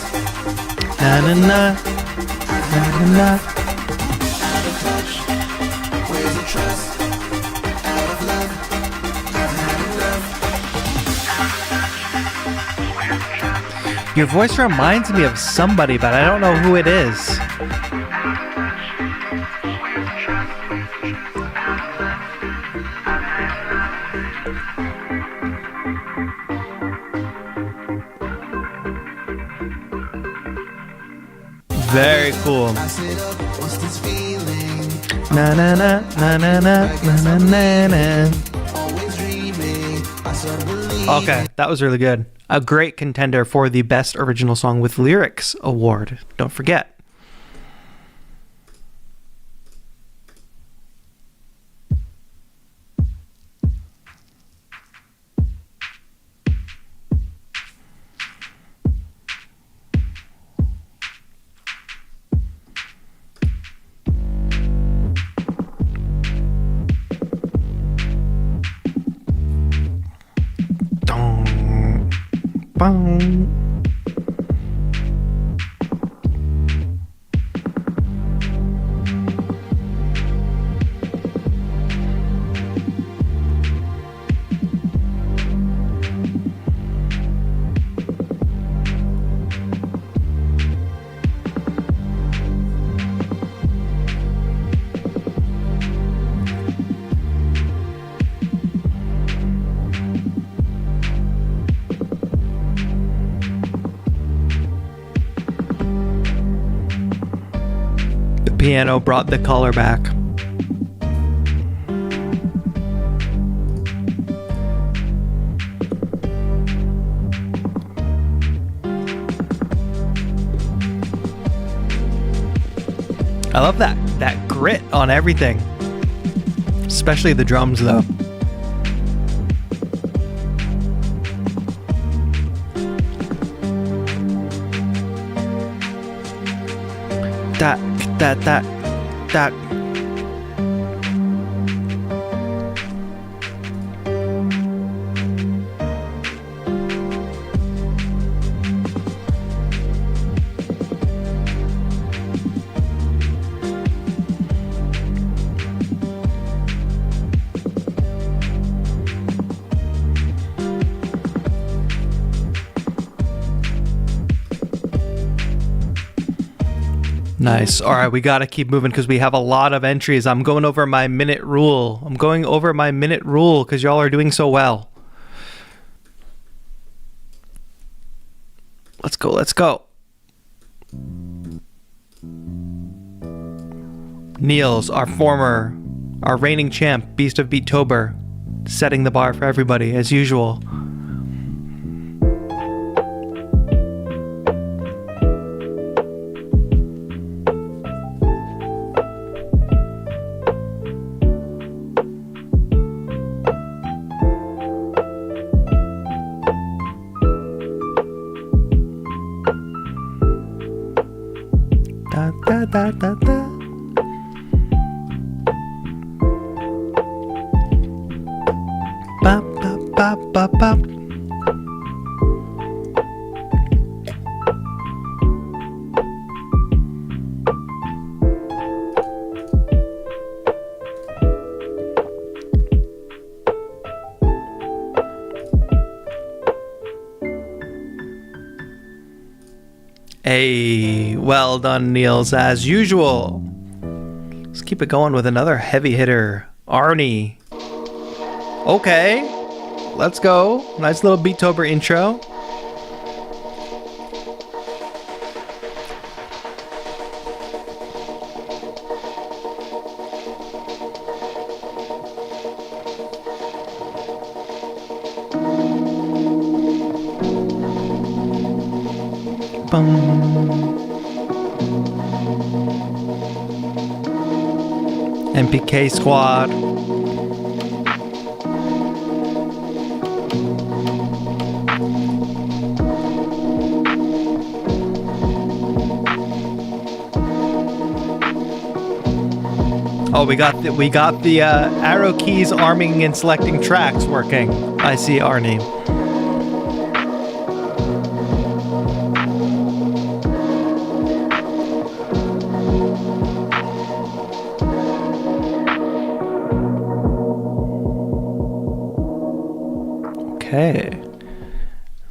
Na na na. Na na na. Out of touch, where's the trust? Out of love, I've had enough. Your voice reminds me of somebody, but I don't know who it is. Very cool. I sit up, what's this feeling? Na na na na na na na na na. Always dreaming, I start believing. Okay, that was really good. A great contender for the Best Original Song with Lyrics award. Don't forget. Dong, bong. Piano brought the color back. I love that grit on everything, especially the drums though. That. Nice. All right, we got to keep moving because we have a lot of entries. I'm going over my minute rule because y'all are doing so well. Let's go, let's go. Niels, our reigning champ, Beast of Beattober, setting the bar for everybody as usual. Da da da da da. Bop bop bop bop bop. Hey, well done, Niels, as usual. Let's keep it going with another heavy hitter, Arnie. Okay, let's go. Nice little Beattober intro. MPK squad. Oh, we got the arrow keys arming and selecting tracks working. I see Arnie. Okay.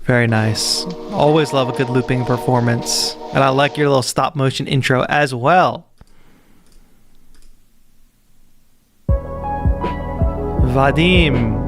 Very nice. Always love a good looping performance. And I like your little stop motion intro as well. Vadim.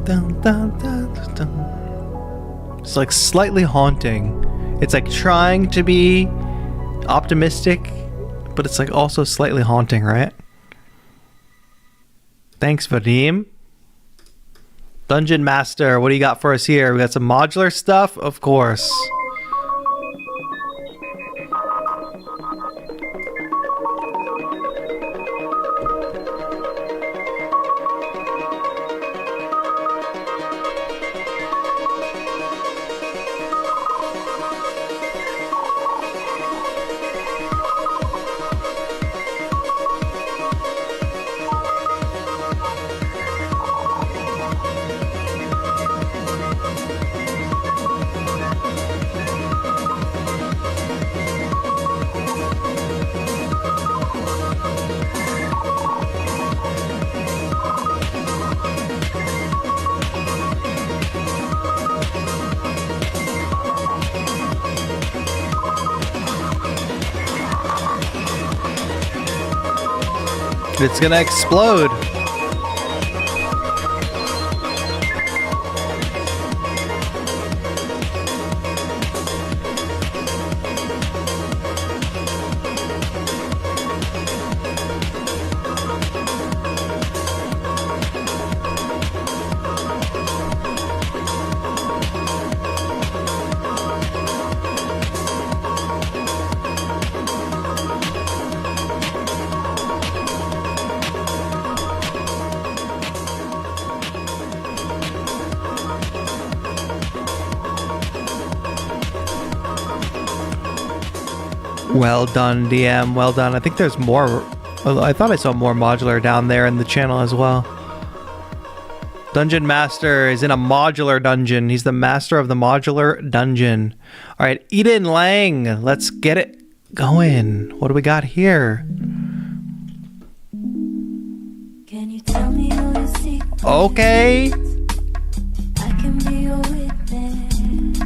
Dun, dun, dun, dun, dun. It's like slightly haunting. It's like trying to be optimistic, but it's like also slightly haunting, right? Thanks, Vadim. Dungeon Master, what do you got for us here? We got some modular stuff, of course. It's gonna explode. Well done, DM. Well done. I think there's more. I thought I saw more modular down there in the channel as well. Dungeon Master is in a modular dungeon. He's the master of the modular dungeon. All right, Eden Lang. Let's get it going. What do we got here? Okay. I can be your witness.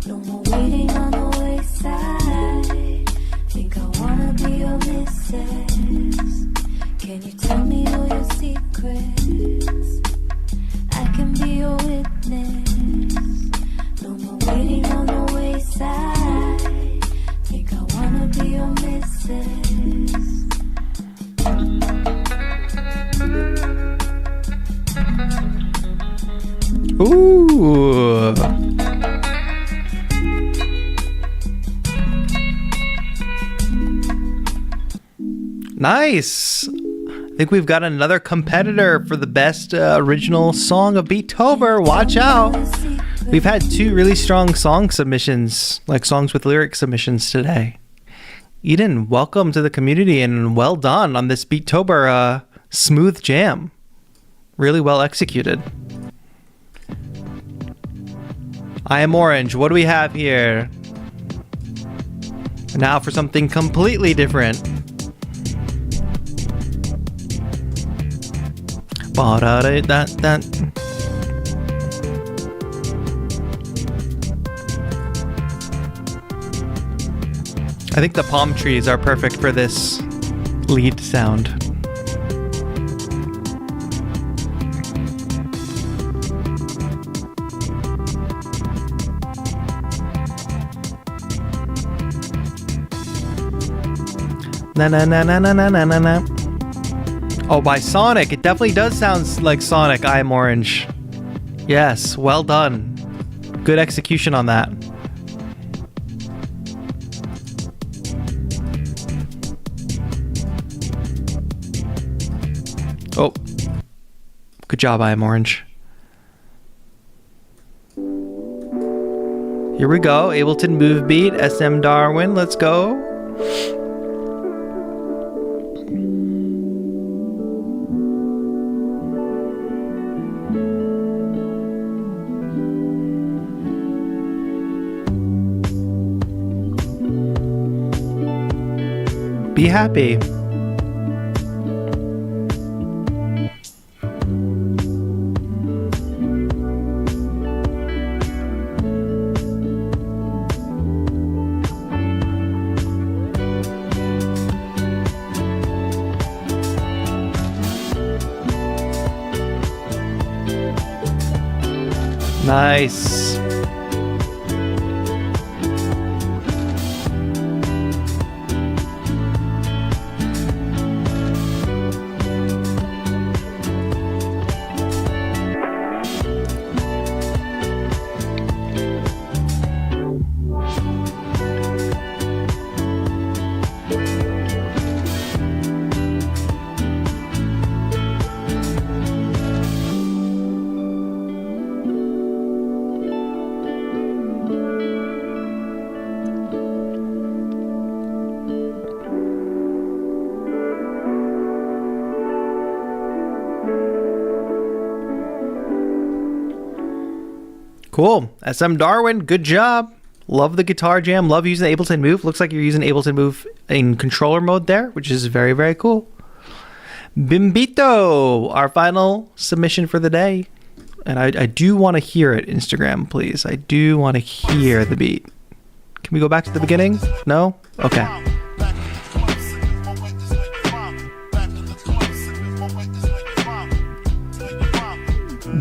No more waiting on the wayside. Think I wanna be your missus. Can you tell me all your secrets? I can be your witness. No more waiting on the wayside. Think I wanna be your missus. Ooh. Nice. I think we've got another competitor for the best original song of Beattober. Watch out. We've had two really strong song submissions, like songs with lyric submissions today. Eden, welcome to the community and well done on this Beattober smooth jam. Really well executed. I am Orange. What do we have here? Now for something completely different. I think the palm trees are perfect for this lead sound. Na na na na na na na na na. Oh, by Sonic. It definitely does sound like Sonic. I am Orange. Yes, well done. Good execution on that. Oh. Good job, I am Orange. Here we go. Ableton Move Beat, SM Darwin. Let's go. Be happy. Nice. Cool. SM Darwin, good job. Love the guitar jam. Love using the Ableton Move. Looks like you're using Ableton Move in controller mode there, which is very, very cool. Bimbito, our final submission for the day. And I do want to hear it, Instagram, please. I do want to hear the beat. Can we go back to the beginning? No? Okay.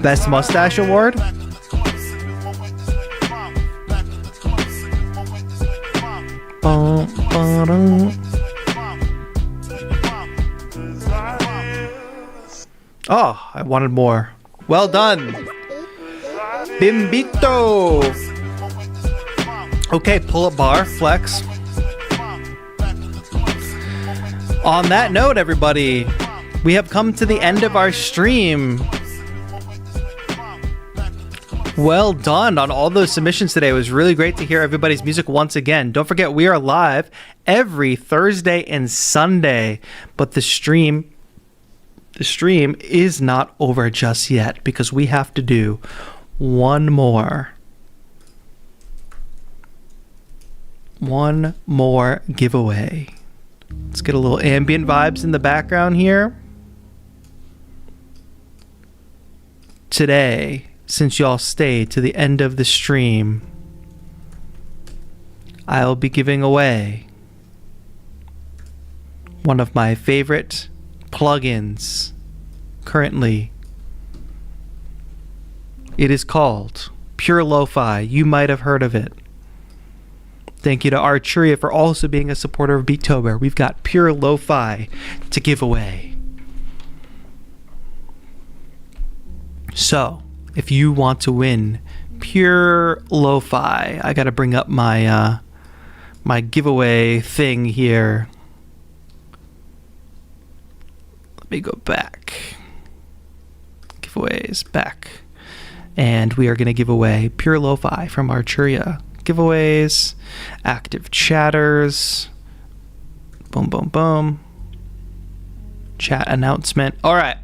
Best Mustache Award? Oh, I wanted more. Well done. Bimbito. Okay, pull up bar, flex. On that note, everybody, we have come to the end of our stream. Well done on all those submissions today. It was really great to hear everybody's music once again. Don't forget, we are live every Thursday and Sunday, but the stream is not over just yet because we have to do one more giveaway. Let's get a little ambient vibes in the background here. today, since y'all stayed to the end of the stream, I'll be giving away one of my favorite plugins currently. It is called Pure Lo-Fi. You might have heard of it. Thank you to Arturia for also being a supporter of Beattober. We've got Pure Lo-Fi to give away. So, if you want to win Pure Lo-Fi, I gotta bring up my my giveaway thing here. Let me go back. Giveaways back. And we are going to give away Pure Lo-Fi from Arturia. Giveaways, active chatters, boom, boom, boom, chat announcement. All right.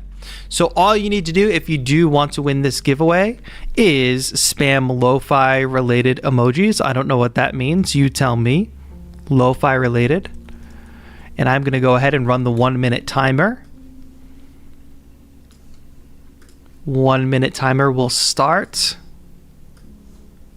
So all you need to do if you do want to win this giveaway is spam lo-fi related emojis. I don't know what that means. You tell me. Lo-fi related. And I'm going to go ahead and run the 1 minute timer. 1 minute timer will start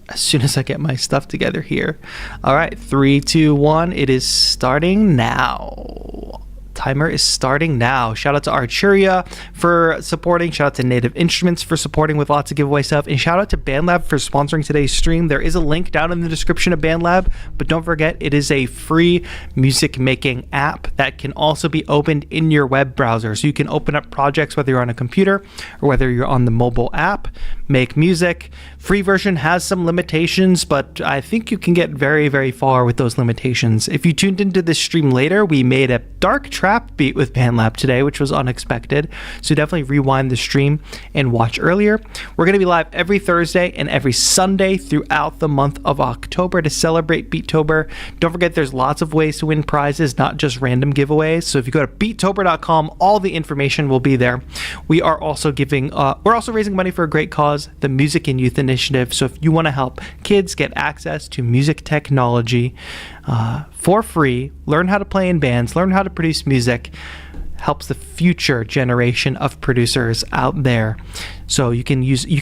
as soon as I get my stuff together here. All right, 3, 2, 1. It is starting now. Timer is starting now. Shout out to Arturia for supporting. Shout out to Native Instruments for supporting with lots of giveaway stuff. And shout out to Bandlab for sponsoring today's stream. There is a link down in the description of Bandlab, but don't forget it is a free music making app that can also be opened in your web browser. So you can open up projects whether you're on a computer or whether you're on the mobile app, make music. Free version has some limitations, but I think you can get very, very far with those limitations. If you tuned into this stream later, we made a dark trap beat with Bandlab today, which was unexpected. So definitely rewind the stream and watch earlier. We're going to be live every Thursday and every Sunday throughout the month of October to celebrate Beattober. Don't forget there's lots of ways to win prizes, not just random giveaways. So if you go to beattober.com, all the information will be there. We are also we're also raising money for a great cause, the Music and Youth Initiative. So if you want to help kids get access to music technology for free, learn how to play in bands, learn how to produce music, helps the future generation of producers out there. So you can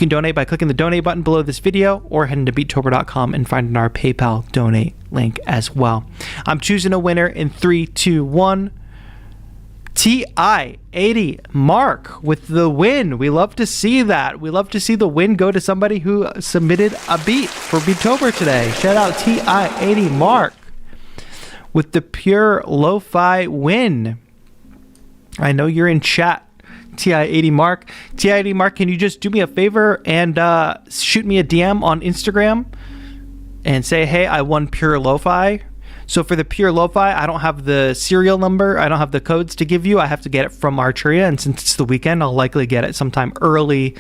donate by clicking the donate button below this video or heading to beattober.com and finding our PayPal donate link as well. I'm choosing a winner in 3, 2, 1. TI-80 Mark with the win. We love to see that. We love to see the win go to somebody who submitted a beat for Beattober today. Shout out TI-80 Mark with the Pure Lo-Fi win. I know you're in chat, TI-80 Mark. TI-80 Mark, can you just do me a favor and shoot me a DM on Instagram and say, hey, I won Pure Lo-Fi? So for the Pure Lo-Fi, I don't have the serial number. I don't have the codes to give you. I have to get it from Arturia, and since it's the weekend, I'll likely get it sometime early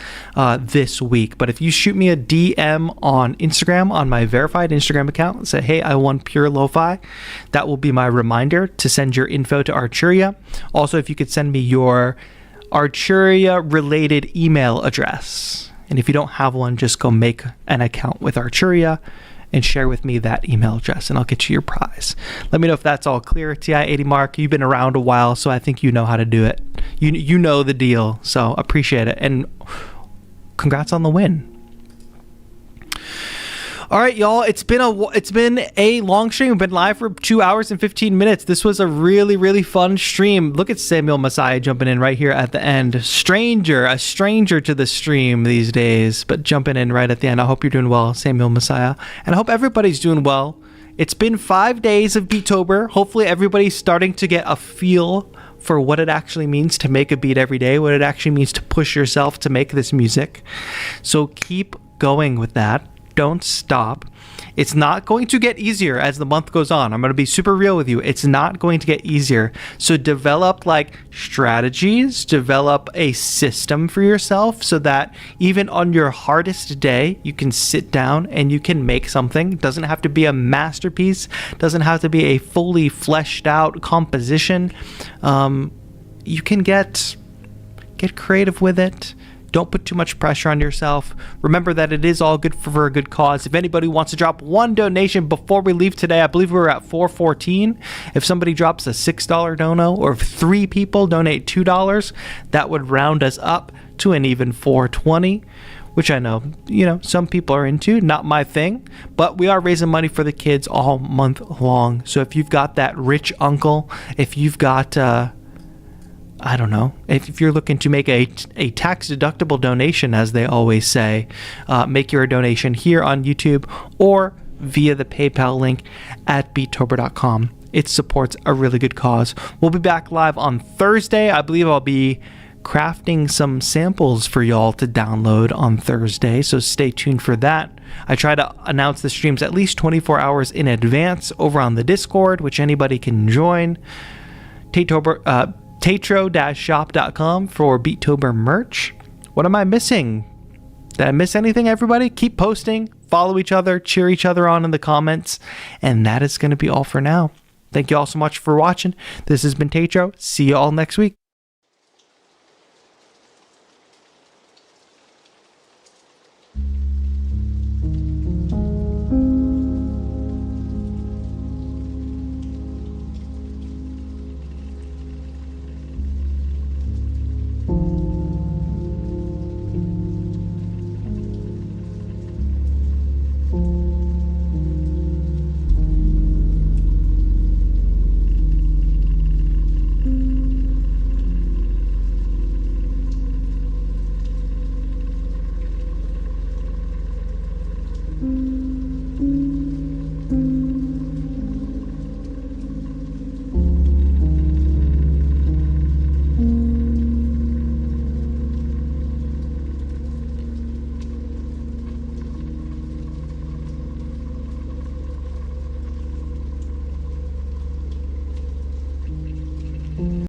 this week. But if you shoot me a DM on Instagram, on my verified Instagram account, and say, hey, I won Pure Lo-Fi, that will be my reminder to send your info to Arturia. Also, if you could send me your Arturia-related email address. And if you don't have one, just go make an account with Arturia and share with me that email address, and I'll get you your prize. Let me know if that's all clear. TI-80 Mark, you've been around a while, so I think you know how to do it. You know the deal, so appreciate it, and congrats on the win. All right, y'all, it's been a long stream. We've been live for 2 hours and 15 minutes. This was a really, really fun stream. Look at Samuel Messiah jumping in right here at the end. A stranger to the stream these days, but jumping in right at the end. I hope you're doing well, Samuel Messiah, and I hope everybody's doing well. It's been 5 days of Beattober. Hopefully everybody's starting to get a feel for what it actually means to make a beat every day, what it actually means to push yourself to make this music. So keep going with that. Don't stop. It's not going to get easier as the month goes on. I'm going to be super real with you. It's not going to get easier. So develop strategies, develop a system for yourself so that even on your hardest day, you can sit down and you can make something. It doesn't have to be a masterpiece. It doesn't have to be a fully fleshed out composition. You can get creative with it. Don't put too much pressure on yourself. Remember that it is all good for a good cause. If anybody wants to drop one donation before we leave today, I believe we're at $4.14. If somebody drops a $6 dono, or if 3 people donate $2, that would round us up to an even 420, which I know, some people are into. Not my thing, but we are raising money for the kids all month long. So if you've got that rich uncle, if you've got, I don't know, if you're looking to make a tax-deductible donation, as they always say, make your donation here on YouTube or via the PayPal link at beattober.com. It supports a really good cause. We'll be back live on Thursday. I believe I'll be crafting some samples for y'all to download on Thursday, so stay tuned for that. I try to announce the streams at least 24 hours in advance over on the Discord, which anybody can join. TAETRO-shop.com for Beattober merch. What am I missing? Did I miss anything, everybody? Keep posting, follow each other, cheer each other on in the comments, and that is going to be all for now. Thank you all so much for watching. This has been TAETRO. See you all next week.